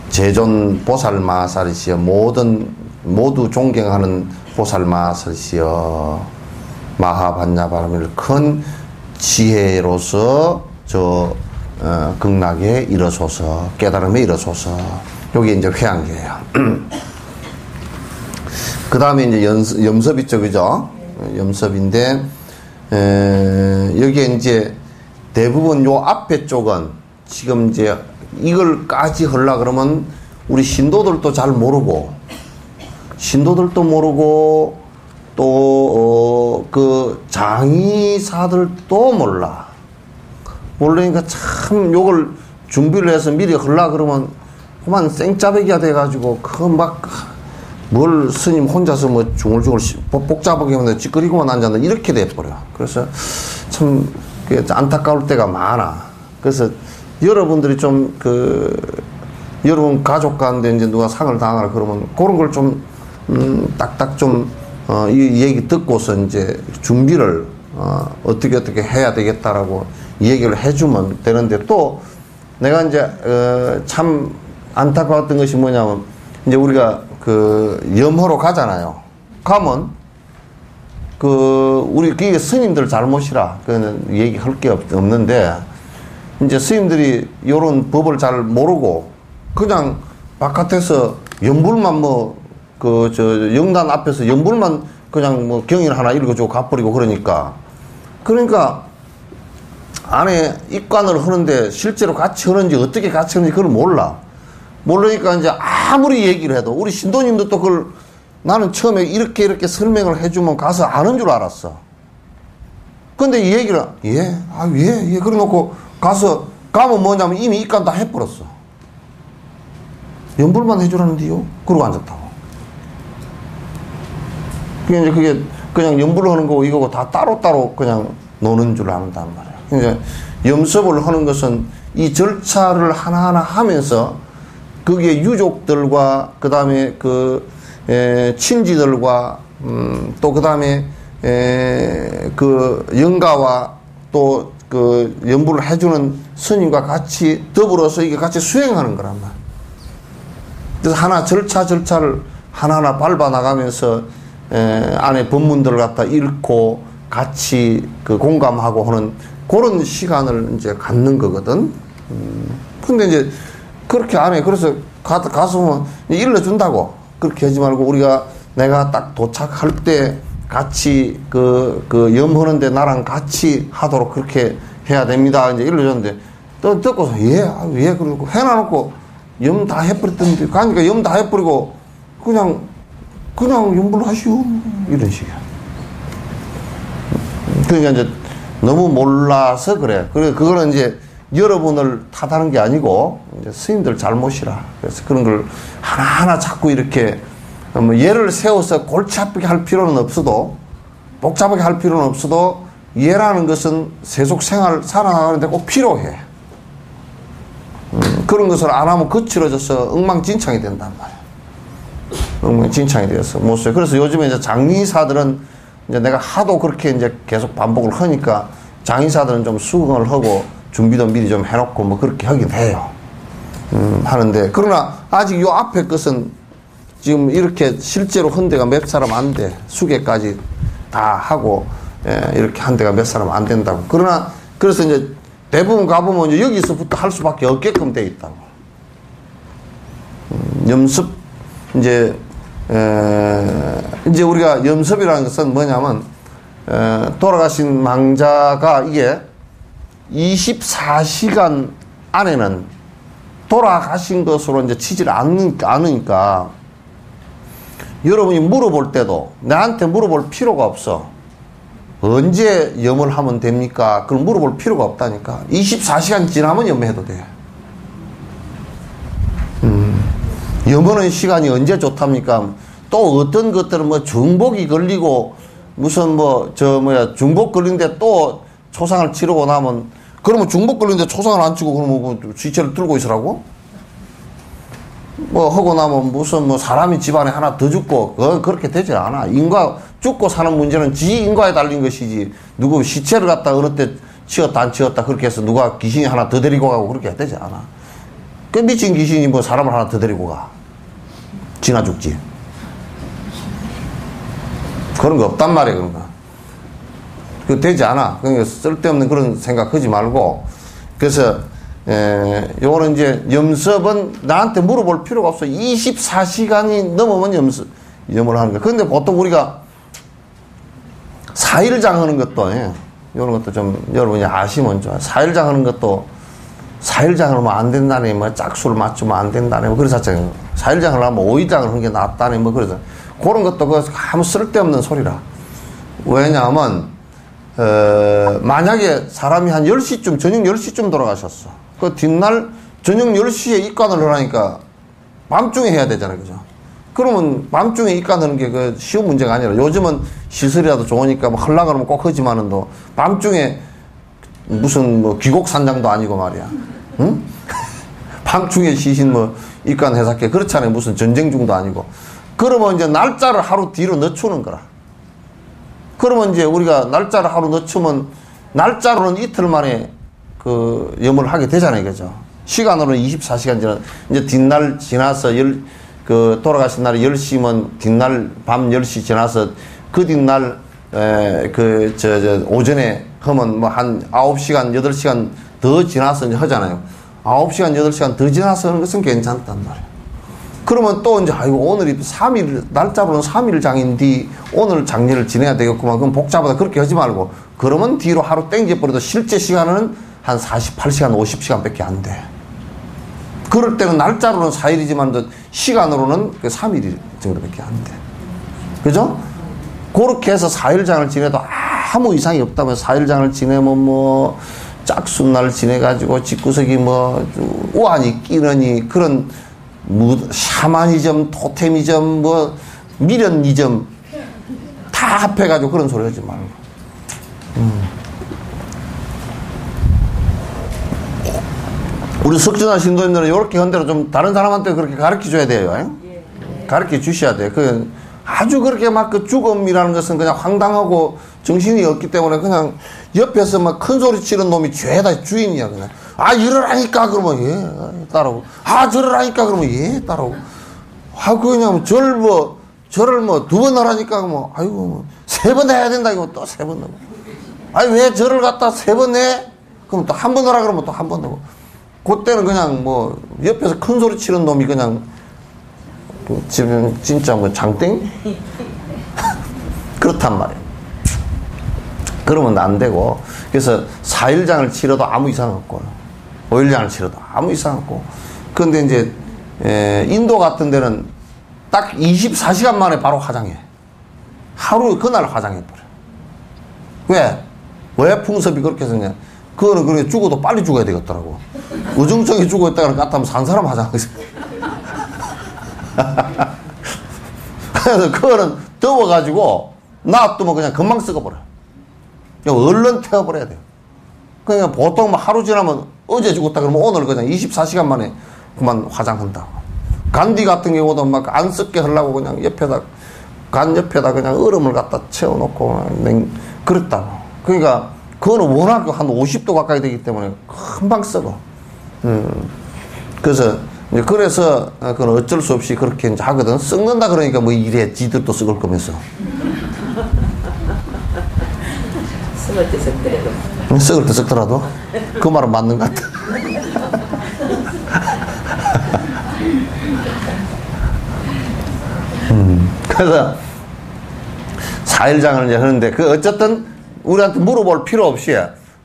제존 보살 마살이시여 모두 존경하는 보살 마살이시여 마하반야바라밀 큰 지혜로서 극락에 이르소서 깨달음에 이르소서. 요게 이제 회양계예요. 그 다음에 이제 염섭 있죠, 그죠? 염섭인데, 여기에 이제 대부분 요 앞에 쪽은 지금 이제 이걸까지 하려고 그러면 우리 신도들도 잘 모르고, 또, 그 장의사들도 몰라. 모르니까 참 요걸 준비를 해서 미리 하려고 그러면 그만 생짜배기가 돼가지고, 뭘 스님 혼자서 뭐 중얼중얼 복잡하게 하면 찌끄리고만 앉았는데 이렇게 돼버려. 그래서 참 안타까울 때가 많아. 그래서 여러분들이 좀 여러분 가족 가운데 이제 누가 상을 당하라 그러면 그런 걸 좀 딱딱 이 얘기 듣고서 이제 준비를 어떻게 해야 되겠다라고 얘기를 해주면 되는데, 또 내가 이제 참 안타까웠던 것이 뭐냐면 이제 우리가 염호로 가잖아요. 가면 우리 그게 스님들 잘못이라 그는 얘기할 게 없는데, 이제 스님들이 요런 법을 잘 모르고 그냥 바깥에서 연불만 영단 앞에서 연불만 그냥 경일 하나 읽어주고 가버리고 그러니까 안에 입관을 하는데 실제로 같이 하는지 어떻게 같이 하는지 그걸 모르니까 이제 아무리 얘기를 해도 우리 신도님도 또 그걸 나는 처음에 이렇게 설명을 해주면 가서 아는 줄 알았어. 근데 이 얘기를 예 그래 놓고 가면 뭐냐면 이미 입관 다 해버렸어. 연불만 해주라는데요? 그러고 앉았다고. 그게 그냥 연불을 하는 거고 이거고 다 따로따로 그냥 노는 줄 안단 말이야. 이제 염습을 하는 것은 이 절차를 하나하나 하면서 거기에 유족들과 그 다음에 친지들과 또 그 다음에 영가와 또 연불을 해주는 스님과 같이 더불어서 이게 같이 수행하는 거란 말이야. 그래서 절차를 하나하나 밟아 나가면서 안에 본문들을 갖다 읽고 같이 그 공감하고 하는 그런 시간을 이제 갖는 거거든. 근데 이제 그렇게 안 해. 그래서 가서 일러준다고. 그렇게 하지 말고 내가 딱 도착할 때 같이 염하는데 나랑 같이 하도록 그렇게 해야 됩니다. 이제 일러줬는데 또 듣고서 예, 그러고 해놔놓고 염 다 해버렸던데 가니까 염 다 해버리고 그냥 염불 하시오. 이런 식이야. 그러니까 이제 너무 몰라서 그래. 그거는 이제 여러분을 탓하는 게 아니고 이제 스님들 잘못이라. 그래서 그런 걸 하나하나 자꾸 이렇게 뭐 예를 세워서 골치 아프게 할 필요는 없어도 복잡하게 할 필요는 없어도 예라는 것은 세속 생활 살아나가는데 꼭 필요해. 그런 것을 안 하면 거칠어져서 엉망진창이 된단 말이야. 엉망진창이 되어서 못 써요. 그래서 요즘에 이제 장의사들은 이제 내가 하도 그렇게 이제 계속 반복을 하니까 장의사들은 좀 수긍을 하고 준비도 미리 좀 해놓고 뭐 그렇게 하긴 해요. 하는데 그러나 아직 요 앞에 것은 지금 이렇게 실제로 한 데가 몇 사람 안 돼. 수계까지 다 하고 이렇게 한 데가 몇 사람 안 된다고. 그래서 이제 대부분 가보면 이제 여기서부터 할 수밖에 없게끔 돼 있다고. 염습 이제 우리가 염습이라는 것은 뭐냐면 돌아가신 망자가 이게 24시간 안에는 돌아가신 것으로 이제 치질 않으니까 여러분이 물어볼 때도 나한테 물어볼 필요가 없어. 언제 염을 하면 됩니까? 그걸 물어볼 필요가 없다니까. 24시간 지나면 염해도 돼. 염하는 시간이 언제 좋답니까? 또 어떤 것들은 뭐 중복이 걸리고 무슨 중복 걸린데 또 초상을 치르고 나면 그러면 중복 걸린데 초상을 안 치고 그러면 뭐 지체를 들고 있으라고? 뭐 하고 나면 무슨 사람이 집안에 하나 더 죽고 그렇게 되지 않아. 죽고 사는 문제는 지 인과에 달린 것이지 누구 시체를 갖다 어느 때 치웠다 안 치웠다 그렇게 해서 누가 귀신이 하나 더 데리고 가고 그렇게 되지 않아. 그 미친 귀신이 뭐 사람을 하나 더 데리고 가. 지나 죽지. 그런 거 없단 말이야. 그런 거. 그거 되지 않아. 그러니까 쓸데없는 그런 생각하지 말고. 그래서 요거는 이제 염습은 나한테 물어볼 필요가 없어. 24시간이 넘으면 염을 하는 거야. 그런데 보통 우리가 4일장 하는 것도, 이런 것도 좀 여러분이 아시면 좋아. 4일장 하는 것도 4일장을 하면 안 된다니, 뭐 짝수를 맞추면 안 된다니, 뭐 그랬었잖아요. 4일장을 하면 5일장을 하는 게 낫다니, 뭐 그래서. 그런 것도 아무 쓸데없는 소리라. 왜냐하면, 만약에 사람이 한 10시쯤, 저녁 10시쯤 돌아가셨어. 그 뒷날 저녁 10시에 입관을 하라니까 밤중에 해야 되잖아요. 그죠? 그러면 밤중에 입관하는 게 그 쉬운 문제가 아니라 요즘은 시설이라도 좋으니까 뭐 하려고 그러면 꼭 하지만은 또 밤중에 무슨 뭐 귀곡산장도 아니고 말이야. 응? 밤중에 시신 뭐 입관해서 그렇잖아요. 무슨 전쟁 중도 아니고. 그러면 이제 날짜를 하루 뒤로 늦추는 거라. 그러면 이제 우리가 날짜를 하루 늦추면 날짜로는 이틀 만에 그 염을 하게 되잖아요. 그죠? 시간으로는 24시간 지나 이제 뒷날 지나서 돌아가신 날이 10시면 뒷날 밤 10시 지나서 그 뒷날 오전에 하면 뭐 한 9시간 8시간 더 지나서 이제 하잖아요. 9시간 8시간 더 지나서 하는 것은 괜찮단 말이에요. 그러면 또 이제 아이고 오늘이 3일 날짜로는 3일장인데 오늘 장례를 지내야 되겠구만. 그럼 복잡하다 그렇게 하지 말고 그러면 뒤로 하루 땡겨버려도 실제 시간은 한 48시간 50시간 밖에 안 돼. 그럴 때는 날짜로는 4일이지만 시간으로는 3일 정도밖에 안 돼. 그죠? 그렇게 해서 4일장을 지내도 아무 이상이 없다면 4일장을 지내면 뭐 짝순날 지내가지고 집구석이 뭐 우환이 끼느니 그런 샤머니즘, 토테미즘, 뭐 미련이즘 다 합해가지고 그런 소리 하지 말고. 우리 석전화 신도님들은 이렇게 한 대로 좀 다른 사람한테 그렇게 가르쳐 줘야 돼요. 가르쳐 주셔야 돼요. 아주 그렇게 막 그 죽음이라는 것은 그냥 황당하고 정신이 없기 때문에 그냥 옆에서 막 큰 소리 치는 놈이 죄다 주인이야. 그냥. 아, 이러라니까 그러면 예, 따라오고. 아, 저러라니까 그러면 예, 따라오고. 아, 그냥 절을 뭐 2번 하라니까 뭐, 아이고, 뭐 3번 해야 된다, 이거 또 3번 하고. 아니, 왜 절을 갖다 3번 해? 그럼 또 1번 하라 그러면 또 1번 하고. 그때는 그냥 뭐, 옆에서 큰 소리 치는 놈이 그냥, 지금 진짜 뭐 장땡? 그렇단 말이에요. 그러면 안 되고. 그래서 4일장을 치러도 아무 이상 없고, 5일장을 치러도 아무 이상 없고. 그런데 이제, 인도 같은 데는 딱 24시간 만에 바로 화장해. 하루, 그날 화장해버려. 왜 풍습이 그렇게 했냐? 그거는 그렇게 죽어도 빨리 죽어야 되겠더라고. 우중청이 죽어있다가 까딱하면 산 사람 화장하겠어. 그래서 그거는 더워가지고 놔두면 그냥 금방 썩어버려. 얼른 태워버려야 돼요. 그러니까 보통 뭐 하루 지나면 어제 죽었다 그러면 오늘 그냥 24시간 만에 그만 화장한다. 간디 같은 경우도 막 안 썩게 하려고 그냥 간 옆에다 그냥 얼음을 갖다 채워놓고 그랬다고. 그러니까 그거는 워낙 한 50도 가까이 되기 때문에 금방 썩어. 그래서 그건 어쩔 수 없이 그렇게 이제 하거든. 썩는다 그러니까 뭐 이래 지들도 썩을 거면서. 썩을 때 썩더라도. 썩을 때 썩더라도? 그 말은 맞는 것 같아. 그래서 4일장을 이제 하는데 어쨌든 우리한테 물어볼 필요 없이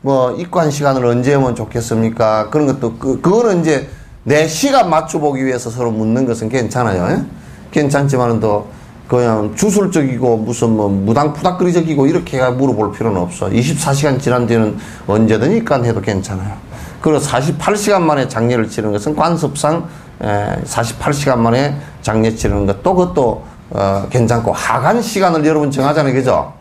뭐 입관 시간을 언제 하면 좋겠습니까? 그런 것도 그거는 이제 내 시간 맞춰보기 위해서 서로 묻는 것은 괜찮아요. 괜찮지만은 또 그냥 주술적이고 무슨 뭐 무당푸닥거리적이고 이렇게 물어볼 필요는 없어. 24시간 지난 뒤는 언제든 입관해도 괜찮아요. 그리고 48시간 만에 장례를 치르는 것은 관습상 48시간 만에 장례 치르는 것도 그것도 괜찮고, 하간 시간을 여러분 정하잖아요. 그죠?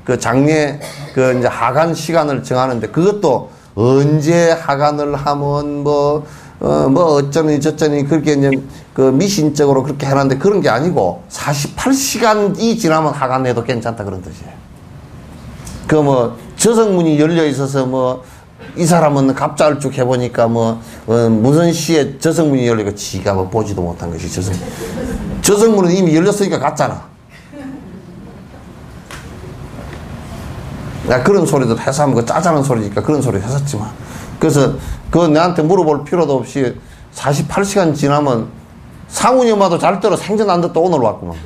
그 장례 이제 하간 시간을 정하는데 그것도 언제 하간을 하면 뭐 어쩌니 저쩌니 그렇게 이제 그 미신적으로 그렇게 해놨는데 그런 게 아니고 48시간이 지나면 하간해도 괜찮다 그런 뜻이에요. 그 뭐 저승문이 열려 있어서 뭐 이 사람은 갑자를 쭉 해보니까 무슨 시에 저승문이 열리고 지가 뭐 보지도 못한 것이 저승문은 이미 열렸으니까 갔잖아. 야, 그런 소리도 해서 하면 짜자는 소리니까 그런 소리 했었지만. 그래서 그거 내한테 물어볼 필요도 없이 48시간 지나면 상훈이 엄마도 잘 때로 생전 안 듣다 오늘 왔구만.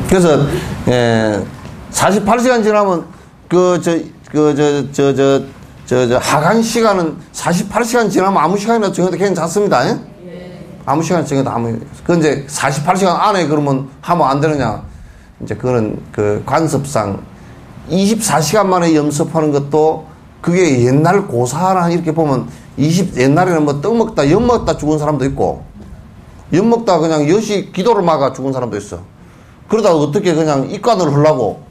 그래서 48시간 지나면 하간 시간은 48시간 지나면 아무 시간이나 정해도 괜찮습니다. 아무 시간 정해도 그 이제 48시간 안에 그러면 하면 안 되느냐. 이제 그거는 그 관습상 24시간 만에 염습하는 것도 그게 옛날 고사나 이렇게 보면 옛날에는 뭐 떡 먹다 엿 먹다 죽은 사람도 있고 엿 먹다 그냥 엿이 기도를 막아 죽은 사람도 있어. 그러다가 어떻게 그냥 입관을 하려고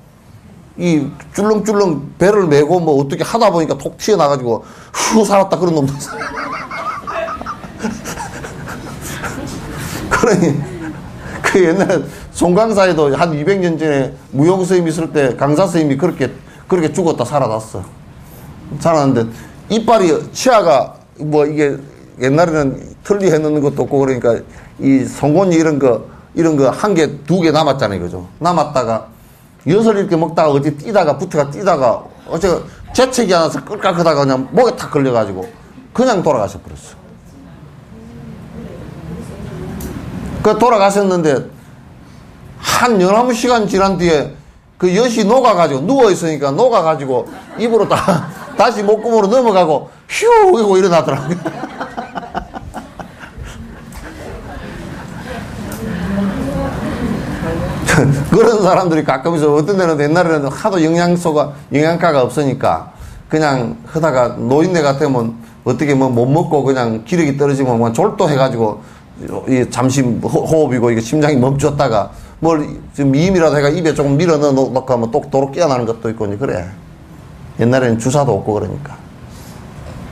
이 줄렁줄렁 배를 메고 뭐 어떻게 하다 보니까 톡 튀어나가지고 후 살았다 그런 놈도 있어. 그러니 그 옛날에 송강사에도 한 200년 전에 무용 스님 있을 때 강사 스님이 그렇게 죽었다 살아났어. 살았는데 이빨이 치아가 뭐 이게 옛날에는 틀리 해놓는 것도 없고 그러니까 이 송곳니 이런 거 한 개, 2개 남았잖아요. 그죠? 남았다가 엿을 이렇게 먹다가 어디 붙어가 어제 재채기 하나서 끌깍하다가 그냥 목에 탁 걸려가지고 그냥 돌아가셔 버렸어. 그 돌아가셨는데 한 11시간 지난 뒤에 그 엿이 녹아가지고 누워있으니까 녹아가지고 입으로 다시 목구멍으로 넘어가고 휴 이러고 일어나더라고요. 그런 사람들이 가끔 있어. 어떤 데는 옛날에는 하도 영양가가 없으니까 그냥 하다가 노인네 같으면 어떻게 뭐 못 먹고 그냥 기력이 떨어지면 뭐 졸도해가지고 잠시 호흡이고 이게 심장이 멈췄다가 뭘 미임이라도 해가 입에 조금 밀어 넣고 하면 또 도로 깨어나는 것도 있고 그래. 옛날에는 주사도 없고 그러니까.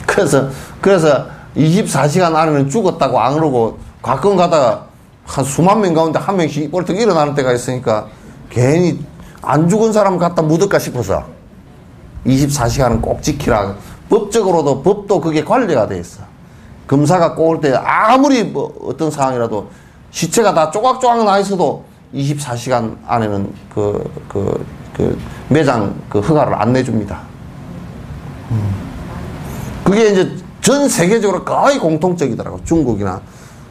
그래서 24시간 안에는 죽었다고 안 그러고 가끔 가다가 한 수만 명 가운데 한 명씩 벌떡 일어나는 때가 있으니까 괜히 안 죽은 사람 갖다 묻을까 싶어서 24시간은 꼭 지키라. 법적으로도 법도 그게 관리가 돼 있어. 검사가 꼬을 때 아무리 뭐 어떤 상황이라도 시체가 다 쪼각쪼각 나 있어도 24시간 안에는 매장 허가를 안 내줍니다. 그게 이제 전 세계적으로 거의 공통적이더라고. 중국이나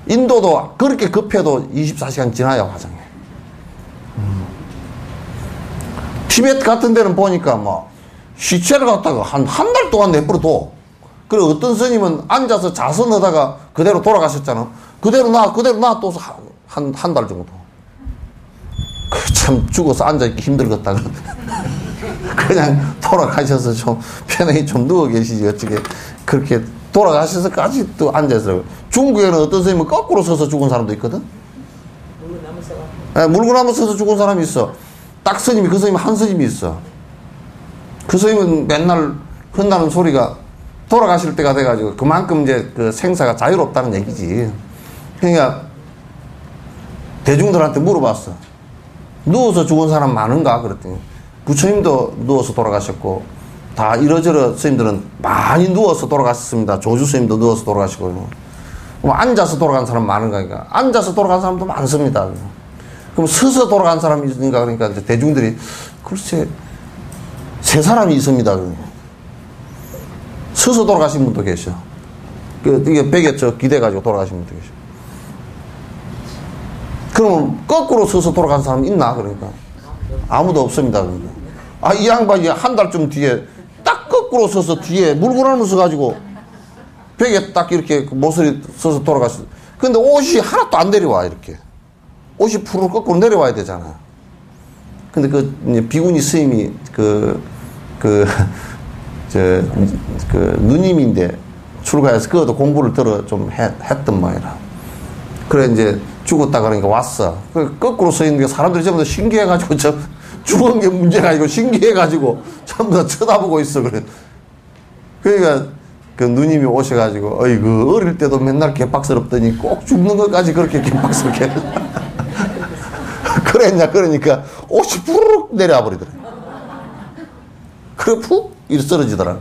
인도도 그렇게 급해도 24시간 지나야 화장해. 티베트 같은 데는 보니까 뭐 시체를 갖다가 한 달 동안 내버려둬. 그리고 어떤 스님은 앉아서 자선하다가 그대로 돌아가셨잖아. 그대로 놔둬서 한 달 정도. 참 죽어서 앉아있기 힘들겠다. 그냥 돌아가셔서 좀 편하게 좀 누워 계시지. 어떻게 그렇게 돌아가셔서까지 또 앉아있어요. 중국에는 어떤 스님은 거꾸로 서서 죽은 사람도 있거든. 물구나무 서서 죽은 사람이 있어. 딱 스님이, 그 스님 한 스님이 있어. 그 스님은 맨날 흔나는 소리가 돌아가실 때가 돼가지고 그만큼 이제 그 생사가 자유롭다는 얘기지. 그러니까 대중들한테 물어봤어. 누워서 죽은 사람 많은가? 그랬더니 부처님도 누워서 돌아가셨고 다 이러저러 스님들은 많이 누워서 돌아가셨습니다. 조주 스님도 누워서 돌아가시고. 뭐 앉아서 돌아간 사람 많은가? 그러니까 앉아서 돌아간 사람도 많습니다. 그럼 서서 돌아간 사람이 있는가? 그러니까 이제 대중들이 글쎄 세 사람이 있습니다. 서서 돌아가신 분도 계셔. 이게 벽에 기대가지고 돌아가신 분도 계셔. 그러면 거꾸로 서서 돌아간 사람 있나? 그러니까 아무도 없습니다. 그러니까 이 양반이 한 달쯤 뒤에 딱 거꾸로 서서 뒤에 물구나무 서가지고 벽에 딱 이렇게 모서리 서서 돌아갔어. 근데 옷이 하나도 안 내려와. 이렇게 옷이 푸르 거꾸로 내려와야 되잖아. 근데 비구니 스님이 누님인데 출가해서 그것도 공부를 들어 좀 했던 모양이라. 그래 이제 죽었다 그러니까 왔어. 거꾸로 서 있는 게 사람들이 전부 다 신기해가지고 죽은 게 문제가 아니고 신기해가지고 전부 다 쳐다보고 있어. 그래. 그러니까 그 누님이 오셔가지고 어이구 어릴 때도 맨날 개빡스럽더니 꼭 죽는 것까지 그렇게 개빡스럽게 그랬냐. 그러니까 옷이 푸르륵 내려와 버리더라. 그래 푹 이렇게 쓰러지더라.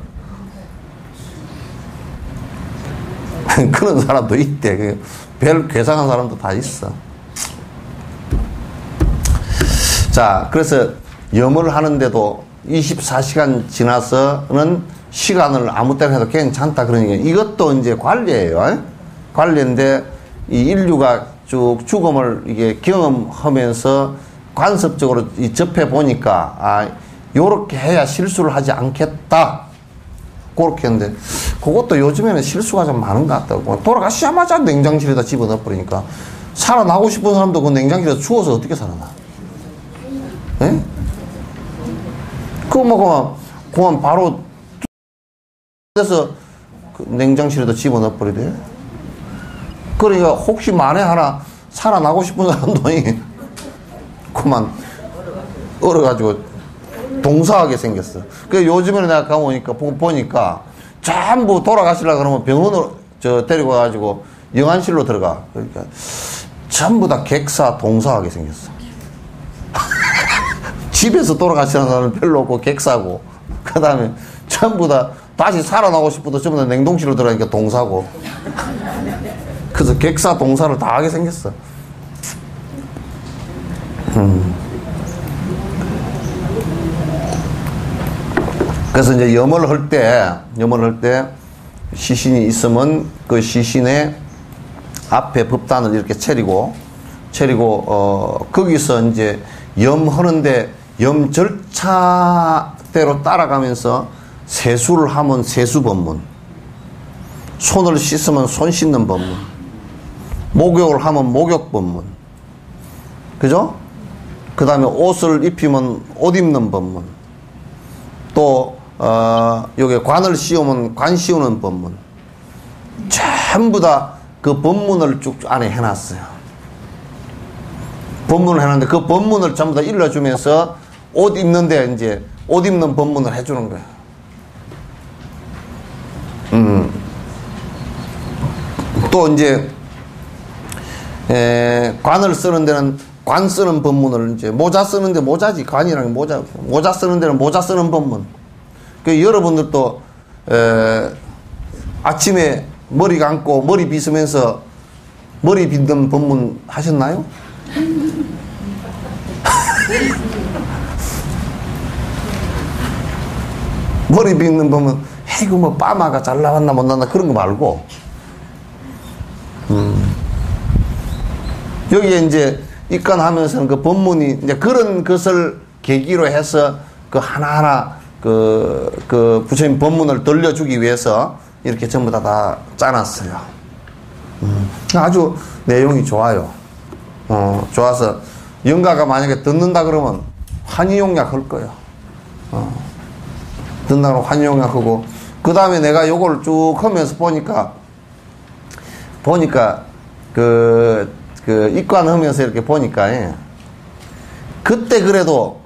그런 사람도 있대. 별 괴상한 사람도 다 있어. 자, 그래서 염을 하는데도 24시간 지나서는 시간을 아무 때나 해도 괜찮다. 그러니까 이것도 이제 관례예요. 관례인데 이 인류가 쭉 죽음을 이게 경험하면서 관습적으로 접해 보니까 요렇게 해야 실수를 하지 않겠다. 그렇게 했는데 그것도 요즘에는 실수가 좀 많은 것 같다고. 돌아가시자마자 냉장실에다 집어넣어 버리니까 살아나고 싶은 사람도 그 냉장실에서 추워서 어떻게 살아나? 예? 그만 바로 그래서 그 냉장실에다 집어넣어 버리대. 그러니까 혹시 만에 하나 살아나고 싶은 사람도 그만 얼어가지고 동사하게 생겼어. 그 요즘에는 내가 가보니까 전부 돌아가시려고 그러면 병원으로 데리고 가가지고 영안실로 들어가. 그러니까 전부 다 객사 동사하게 생겼어. 집에서 돌아가시는 사람은 별로 없고 객사고, 그 다음에 전부 다 다시 살아나고 싶어도 전부 다 냉동실로 들어가니까 동사고. 그래서 객사 동사를 다 하게 생겼어. 그래서 이제 염을 할 때 시신이 있으면 그 시신의 앞에 법단을 이렇게 차리고 거기서 이제 염하는데 염 절차대로 따라가면서 세수를 하면 세수 법문, 손을 씻으면 손 씻는 법문, 목욕을 하면 목욕 법문, 그죠? 그 다음에 옷을 입히면 옷 입는 법문, 또 여기 관을 씌우면 관 씌우는 법문, 전부 다 그 법문을 쭉 안에 해놨어요. 법문을 해놨는데 그 법문을 전부 다 일러주면서 옷 입는데 이제 옷 입는 법문을 해주는 거예요. 또 이제 관을 쓰는 데는 관 쓰는 법문을, 이제 모자 쓰는데 모자지, 관이랑 모자 쓰는 데는 모자 쓰는 법문. 그 여러분들도 아침에 머리 감고 머리 빗으면서 머리 빗는 법문 하셨나요? 머리 빗는 법문, 이거 뭐 빠마가 잘 나왔나 못 나왔나 그런 거 말고, 여기에 이제 입관하면서는 그 법문이 이제 그런 것을 계기로 해서 그 하나하나 그 부처님 법문을 들려주기 위해서 이렇게 전부 다 짜놨어요. 아주 내용이 좋아요. 좋아서 영가가 만약에 듣는다 그러면 환희용약 할 거예요. 듣는다 그러면 환희용약 하고, 그 다음에 내가 요걸 쭉 하면서 보니까 입관하면서 이렇게 보니까, 예. 그때 그래도,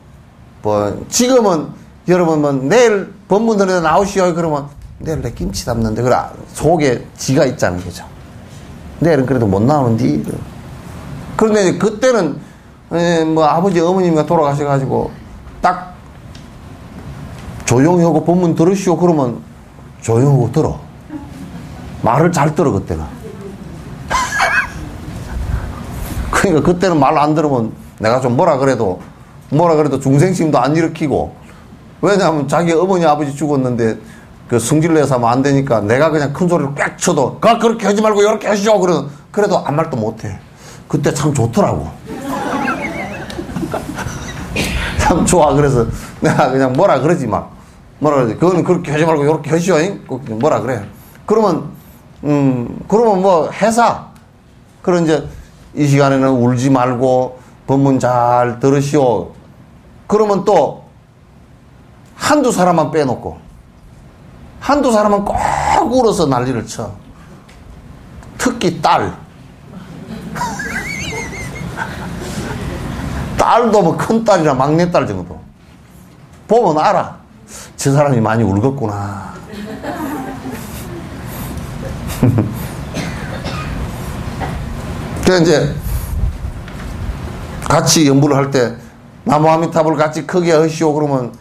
지금은 여러분, 내일 법문 들으러 나오시오. 그러면 내일 내 김치 담는데, 그래, 속에 지가 있자는 거죠. 내일은 그래도 못 나오는디. 그런데 그때는, 아버지, 어머님이 돌아가셔가지고, 딱, 조용히 하고 법문 들으시오. 그러면 조용히 하고 들어. 말을 잘 들어, 그때는. 그러니까 그때는 말 안 들으면 내가 좀 뭐라 그래도 중생심도 안 일으키고, 왜냐하면 자기 어머니 아버지 죽었는데 그 승질내서 하면 안 되니까 내가 그냥 큰 소리를 꽥 쳐도 그렇게 하지 말고 이렇게 하시오. 그래도 아무 말도 못해. 그때 참 좋더라고. 참 좋아. 그래서 내가 그냥 뭐라 그러지 막. 그거는 그렇게 하지 말고 이렇게 하시오. 뭐라 그래. 그러면 뭐 해사. 그런 이제 이 시간에는 울지 말고 법문 잘 들으시오. 그러면 또 한두 사람만 빼놓고 한두 사람만 꼭 울어서 난리를 쳐. 특히 딸도 뭐 큰딸이나 막내딸 정도 보면 알아. 저 사람이 많이 울겠구나. 그래서 이제 같이 연부를 할 때 나무 아미타불 같이 크게 하시오. 그러면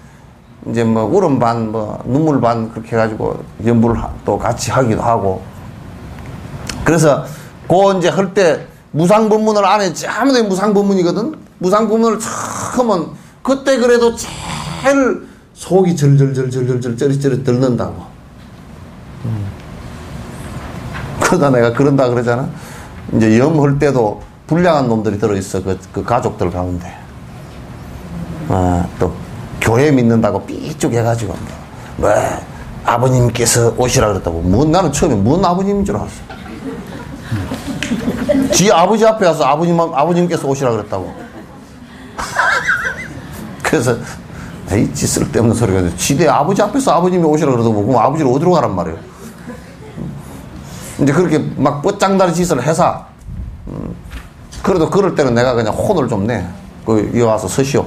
이제 뭐 울음 반, 눈물 반 그렇게 해가지고 연부를 또 같이 하기도 하고. 그래서 이제 할 때 무상법문을 안 했지. 아무도 무상법문이거든. 무상법문을 촥 하면 그때 그래도 제일 속이 절절절절절절 쩌릿쩌릿 들는다고. 그러다 내가 그런다 그러잖아. 이제 염할 때도 불량한 놈들이 들어있어. 그 가족들 가운데. 또 교회 믿는다고 삐쭉 해가지고 아버님께서 오시라 그랬다고. 나는 처음에 뭔 아버님인 줄 알았어. 지 아버지 앞에 와서 아버님께서 오시라 그랬다고. 그래서 에이치 쓸데없는 소리가 지대 아버지 앞에서 아버님이 오시라 그러다고. 그럼 아버지를 어디로 가란 말이에요. 이제 그렇게 막 뻗장다리 짓을 해서 그래도 그럴 때는 내가 그냥 혼을 좀 내. 여기 와서 서시오.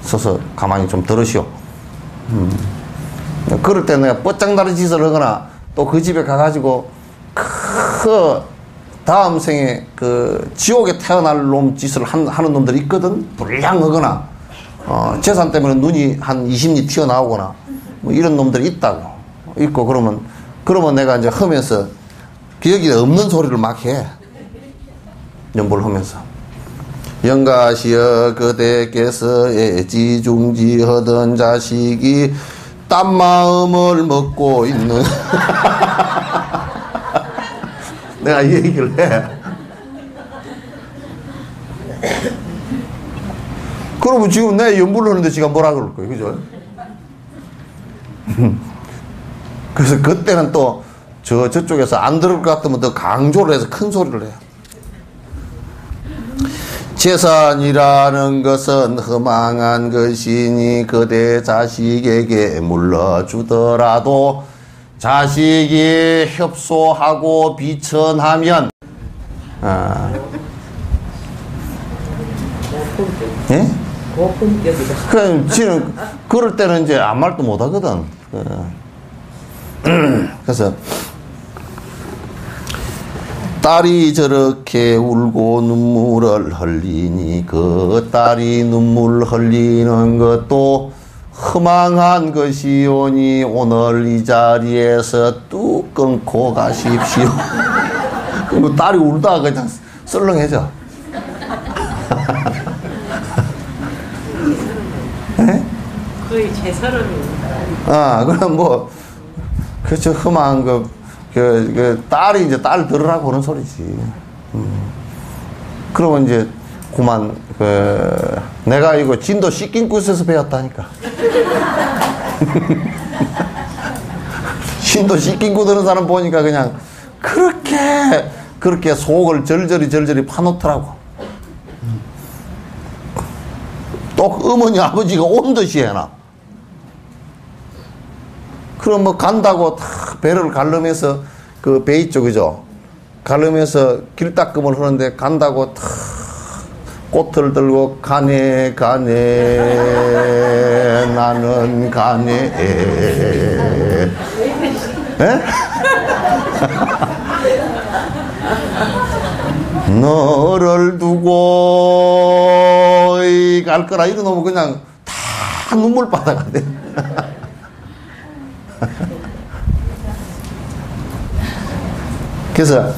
서서 가만히 좀 들으시오. 그럴 때 내가 뻗장다리 짓을 하거나 또 그 집에 가가지고 다음 생에 지옥에 태어날 놈 짓을 하는 놈들이 있거든. 불량하거나 재산 때문에 눈이 한 20리 튀어나오거나 뭐 이런 놈들이 있고. 그러면 내가 이제 하면서 기억이 없는 소리를 막 해. 연보를 하면서. 영가시여 그대께서 애지중지하던 자식이 딴 마음을 먹고 있는. 내가 이 얘기를 해. 그러면 지금 내 연부를 하는데 지가 뭐라 그럴 거예요. 그죠? 그래서 그때는 또 저쪽에서 안 들을 것 같으면 더 강조를 해서 큰 소리를 해요. 재산이라는 것은 허망한 것이니 그대 자식에게 물러주더라도 자식이 협소하고 비천하면 예? 고품격이다. 지는 그럴 때는 이제 아무 말도 못 하거든. 그래서 딸이 저렇게 울고 눈물을 흘리니 그 딸이 눈물 흘리는 것도 허망한 것이오니 오늘 이 자리에서 뚝 끊고 가십시오. 그리고 딸이 울다가 그냥 썰렁해져. 네? 거의 제 서름입니다. 아, 그럼 뭐, 그렇죠. 흠한 딸이 이제 딸 들으라고 그런 소리지. 그러면 이제, 그만, 내가 이거 진도 씻긴굿에서 배웠다니까. 진도 씻긴굿 하는 사람 보니까 그냥, 그렇게 속을 절절히 파놓더라고. 또 어머니 아버지가 온 듯이 해놔. 그럼 뭐 간다고 탁 배를 가르면서 그 배 있죠, 그죠? 가르면서 길닦음을 하는데 간다고 탁 꽃을 들고 가네 나는 가네. 에? 너를 두고 갈 거라 이러놓으면 그냥 다 눈물바다가 돼. 그래서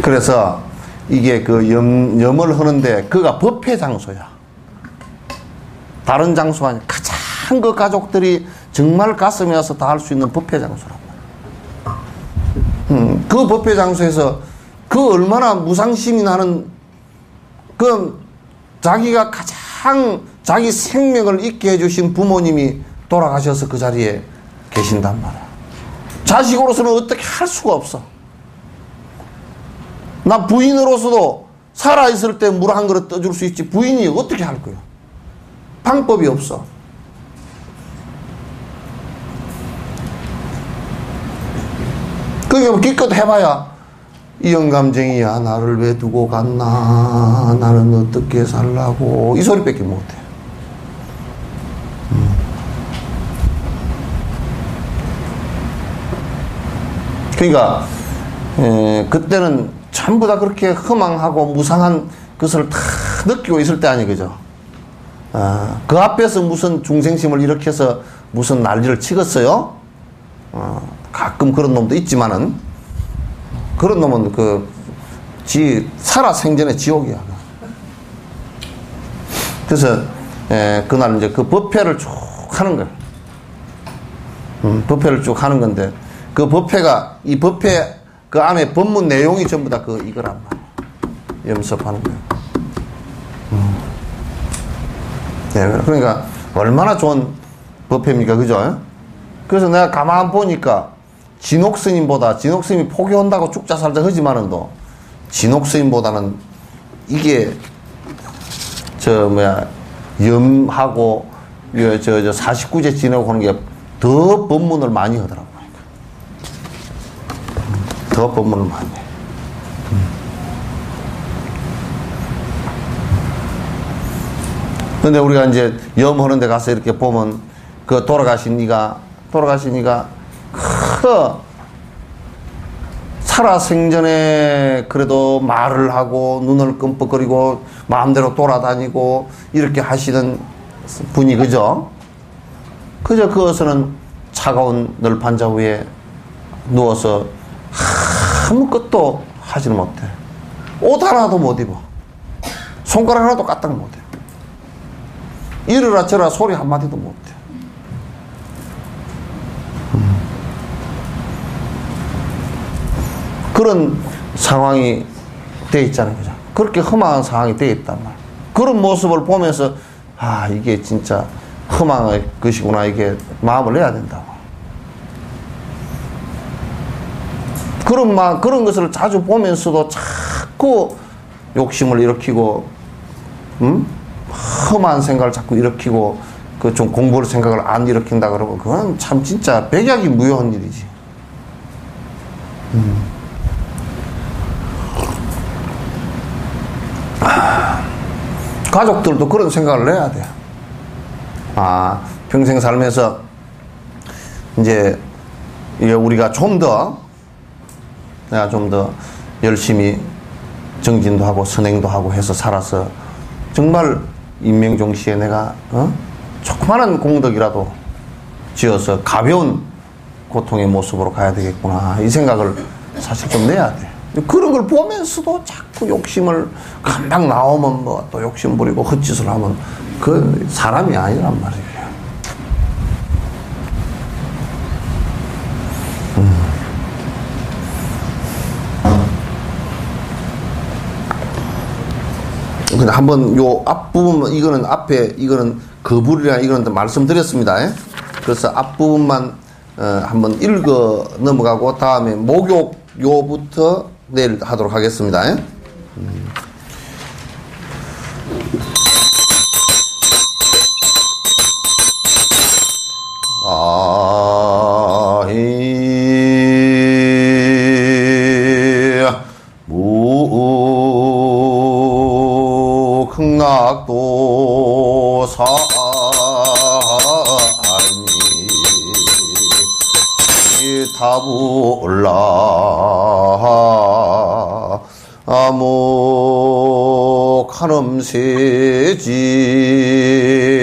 그래서 이게 그 염을 하는데 그가 법회 장소야. 다른 장소가 아니라 가장 그 가족들이 정말 가슴에 와서 다 할 수 있는 법회 장소란 말이야. 그 법회 장소에서 그 얼마나 무상심이 나는 그 자기가 가장 자기 생명을 잊게 해주신 부모님이 돌아가셔서 그 자리에 계신단 말이야. 자식으로서는 어떻게 할 수가 없어. 나 부인으로서도 살아있을 때 물 한 그릇 떠줄 수 있지 부인이 어떻게 할 거야. 방법이 없어. 그게 뭐 기껏 해봐야 이 영감쟁이야 나를 왜 두고 갔나 나는 어떻게 살라고 이 소리밖에 못해. 그러니까 그때는 전부 다 그렇게 허망하고 무상한 것을 다 느끼고 있을 때 아니 그죠? 그 앞에서 무슨 중생심을 일으켜서 무슨 난리를 치겠어요? 가끔 그런 놈도 있지만은 그런 놈은 살아 생전의 지옥이야. 그래서 그날 이제 그 법회를 쭉 하는 거야. 법회를 쭉 하는 건데 그 법회가 이 법회 그 안에 법문 내용이 전부 다 이거란 말이야. 염습하는 거야. 네, 그러니까 얼마나 좋은 법회입니까, 그죠? 그래서 내가 가만 보니까 진옥스님이 포기한다고 죽자 살자 하지만은도 진옥스님보다는 이게 염하고 49제 지내고 하는 게 더 법문을 많이 하더라고요. 더 법문을 많이 해. 근데 우리가 이제 염하는 데 가서 이렇게 보면 그 돌아가신 이가 살아생전에 그래도 말을 하고 눈을 끔뻑거리고 마음대로 돌아다니고 이렇게 하시는 분이 그저 그것은 차가운 널판자 위에 누워서 아무것도 하지는 못해. 옷 하나도 못 입어. 손가락 하나도 까딱 못해. 이러라 저러라 소리 한마디도 못해. 그런 상황이 돼 있잖아요. 그죠? 그렇게 험한 상황이 돼 있단 말이야. 그런 모습을 보면서 이게 진짜 험한 것이구나 이게 마음을 내야 된다고. 그런 것을 자주 보면서도 자꾸 욕심을 일으키고 험한 생각을 자꾸 일으키고 좀 공부를 생각을 안 일으킨다 그러면 그건 참 진짜 백약이 무효한 일이지. 가족들도 그런 생각을 해야 돼. 평생 살면서 이제 우리가 내가 좀 더 열심히 정진도 하고 선행도 하고 해서 살아서 정말 임명종 씨에 내가 조그마한 공덕이라도 지어서 가벼운 고통의 모습으로 가야 되겠구나 이 생각을 사실 좀 내야 돼. 그런 걸 보면서도 자꾸 욕심을 금방 나오면 뭐 또 욕심 부리고 헛짓을 하면 그 사람이 아니란 말이에요. 근데 한번 요 앞부분 이거는 앞에 이거는 거불이랑 이거는 말씀드렸습니다. 예? 그래서 앞부분만 한번 읽어 넘어가고 다음에 목욕 요부터 내일 하도록 하겠습니다. 예? 극락도 사니 타불라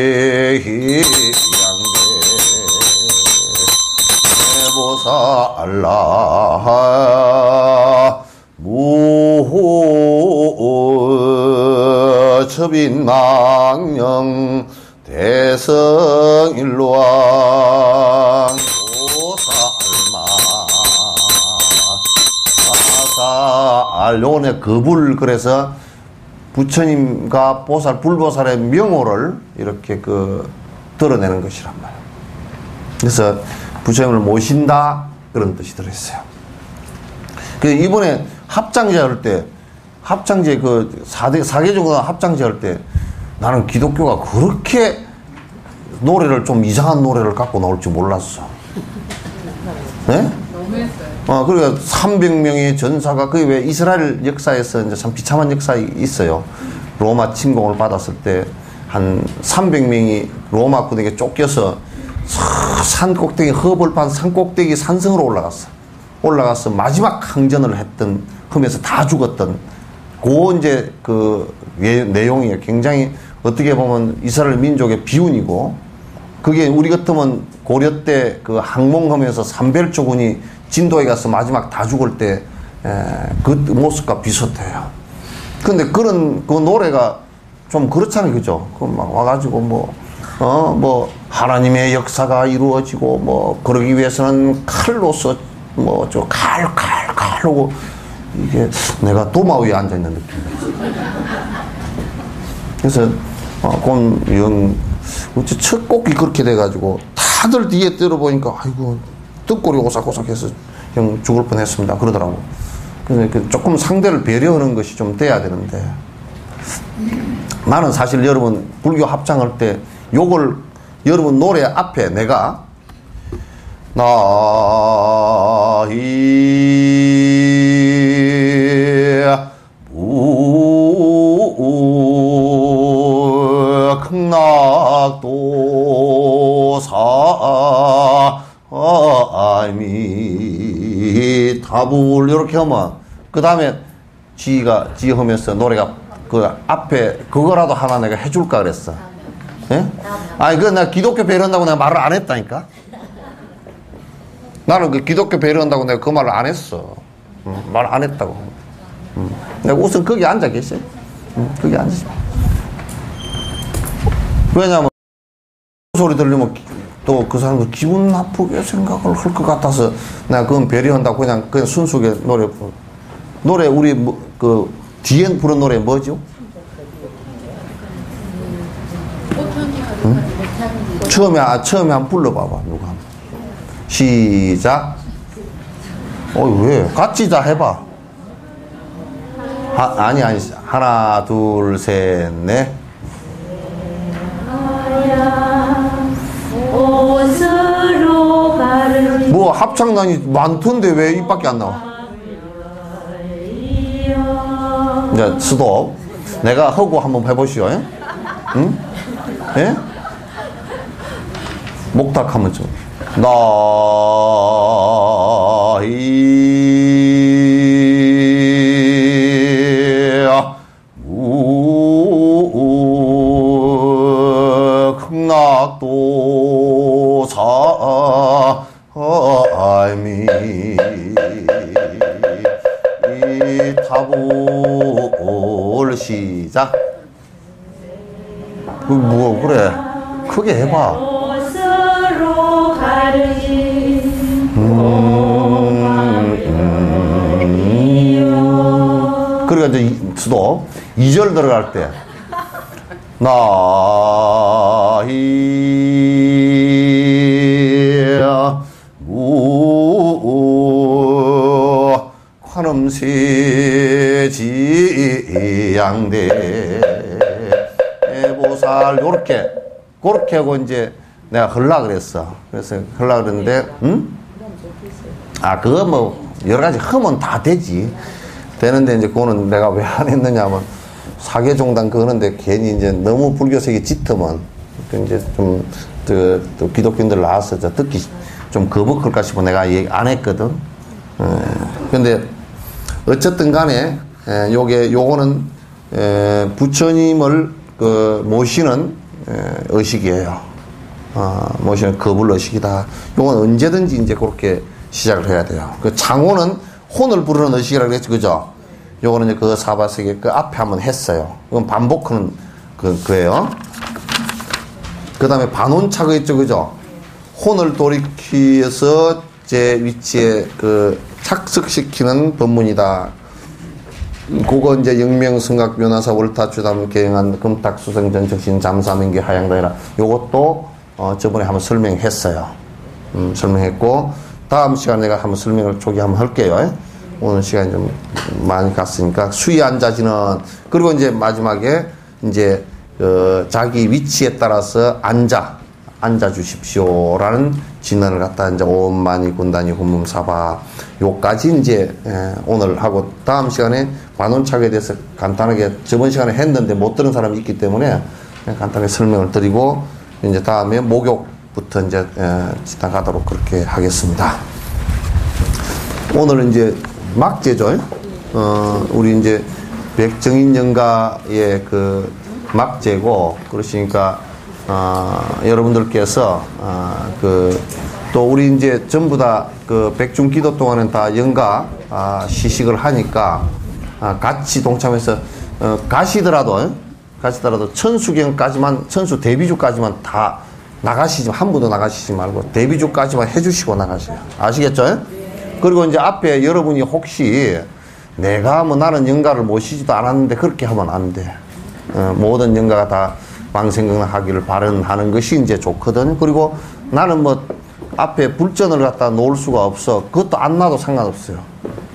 아모카름세지 양대 보사 알라 무호 첩인망령 대성일로왕 보살마 요번에 거불 그래서 부처님과 보살 불보살의 명호를 이렇게 드러내는 것이란 말이에요. 그래서 부처님을 모신다 그런 뜻이 들어있어요. 이번에 합장제 할 때 합장제 사계종과 합장제 할 때 나는 기독교가 그렇게 노래를 좀 이상한 노래를 갖고 나올 줄 몰랐어. 네? 너무했어요. 그러니까 300명의 전사가 그게 왜 이스라엘 역사에서 이제 참 비참한 역사 있어요. 로마 침공을 받았을 때 한 300명이 로마 군에게 쫓겨서 산 꼭대기 허벌판 산 꼭대기 산성으로 올라가서 마지막 항전을 했던 흠에서 다 죽었던 이제 내용이 굉장히 어떻게 보면 이스라엘 민족의 비운이고 그게 우리 같으면 고려 때 그 항몽함에서 삼별초군이 진도에 가서 마지막 다 죽을 때 그 모습과 비슷해요. 근데 그 노래가 좀 그렇잖아요. 그죠? 막 와가지고 하나님의 역사가 이루어지고 그러기 위해서는 칼로서 칼로 이게 내가 도마 위에 앉아 있는 느낌이었어. 그래서 어째 첫 곡이 그렇게 돼가지고 다들 뒤에 들어보니까 아이고 뜻골이 오싹오싹해서 형 죽을 뻔했습니다 그러더라고. 그래서 조금 상대를 배려하는 것이 좀 돼야 되는데 나는 사실 여러분 불교 합창할 때 요걸 여러분 노래 앞에 내가 나이 극락도사미 타불 이렇게 하면 그 다음에 지 하면서 노래가 앞에 그거라도 하나 내가 해줄까 그랬어. 예? 나 기독교 배려한다고 내가 말을 안 했다니까. 나는 기독교 배려한다고 내가 그 말을 안 했어. 말 안 했다고. 내가 우선 거기 앉아 계셔. 거기 앉으시. 왜냐면 소리 들리면 또 그 사람도 기분 나쁘게 생각을 할 것 같아서 내가 그건 배려한다고 그냥 순수하게 노래 우리 뒤에 부른 노래 뭐죠? 처음에 한번 불러봐봐 누가. 시작. 왜? 같이 다 해봐. 아니. 하나, 둘, 셋, 넷. 뭐 합창단이 많던데 왜 입밖에 안 나와? 이제 스톱. 내가 하고 한번 해보시오. 예? 응? 예? 목탁하면 좀. 나이 아미 이 타불 시작. 뭐 그래 크게 해봐. 곳으로 가르지 그러니까 이제 수도 2절 들어갈 때 나이 관음세지양대 보살 요렇게 그렇게 하고 이제 내가 흘라 그랬어. 그래서 흘라 그랬는데 그거 뭐 여러 가지 하면 다 되는데 이제 그거는 내가 왜 안 했느냐 하면 사계종단 그러는데 괜히 이제 너무 불교색이 짙으면 이제 좀 또 기독교인들 나와서 듣기 좀 거북할까 싶어 내가 얘기 안 했거든. 근데 어쨌든 간에 요거는 부처님을 모시는 의식이에요. 모시는 거불 의식이다. 요건 언제든지 이제 그렇게 시작을 해야 돼요. 그 창호는 혼을 부르는 의식이라고 그랬죠, 그죠? 요거는 이제 그 사바세계 그 앞에 한번 했어요. 이건 반복하는 그예요. 그 다음에 반혼착의 있죠, 그죠? 혼을 돌이켜서 제 위치에 착석시키는 법문이다. 그거 이제 영명성각 변화사 월타주담 개행한 금탁수성 전척신 잠사명기 하양다이라 요것도 저번에 한번 설명했어요. 설명했고 다음 시간에 내가 한번 설명을 초기 한번 할게요. 오늘 시간이 좀 많이 갔으니까 수위 앉아지는 그리고 이제 마지막에 이제 자기 위치에 따라서 앉아 주십시오라는 진언을 갖다 이제 오만이 군단이 훈문사바 요까지 이제 오늘 하고 다음 시간에 반혼착에 대해서 간단하게 저번 시간에 했는데 못 들은 사람이 있기 때문에 간단하게 설명을 드리고 이제 다음에 목욕부터 이제 지나가도록 그렇게 하겠습니다. 오늘은 이제 막제죠. 우리 이제 백정인영가의 그 막제고 그러시니까 여러분들께서 또 우리 이제 전부 다 그 백중 기도 동안은 다 영가 시식을 하니까 같이 동참해서 가시더라도 천수경까지만 천수 데뷔주까지만 다 나가시지 한 분도 나가시지 말고 데뷔주까지만 해주시고 나가세요. 아시겠죠? 그리고 이제 앞에 여러분이 혹시 내가 뭐 나는 영가를 모시지도 않았는데 그렇게 하면 안 돼. 모든 영가가 다 방생경하기를 바라는 것이 이제 좋거든. 그리고 나는 뭐 앞에 불전을 갖다 놓을 수가 없어. 그것도 안 놔도 상관없어요.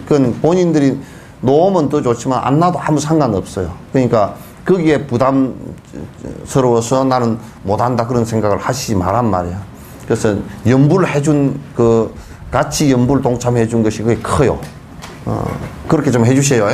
그건 본인들이 놓으면 더 좋지만 안 놔도 아무 상관없어요. 그러니까 거기에 부담스러워서 나는 못한다 그런 생각을 하시지 말란 말이야. 그래서 연불 해준 같이 연불 동참해 준 것이 그게 커요. 그렇게 좀 해주세요.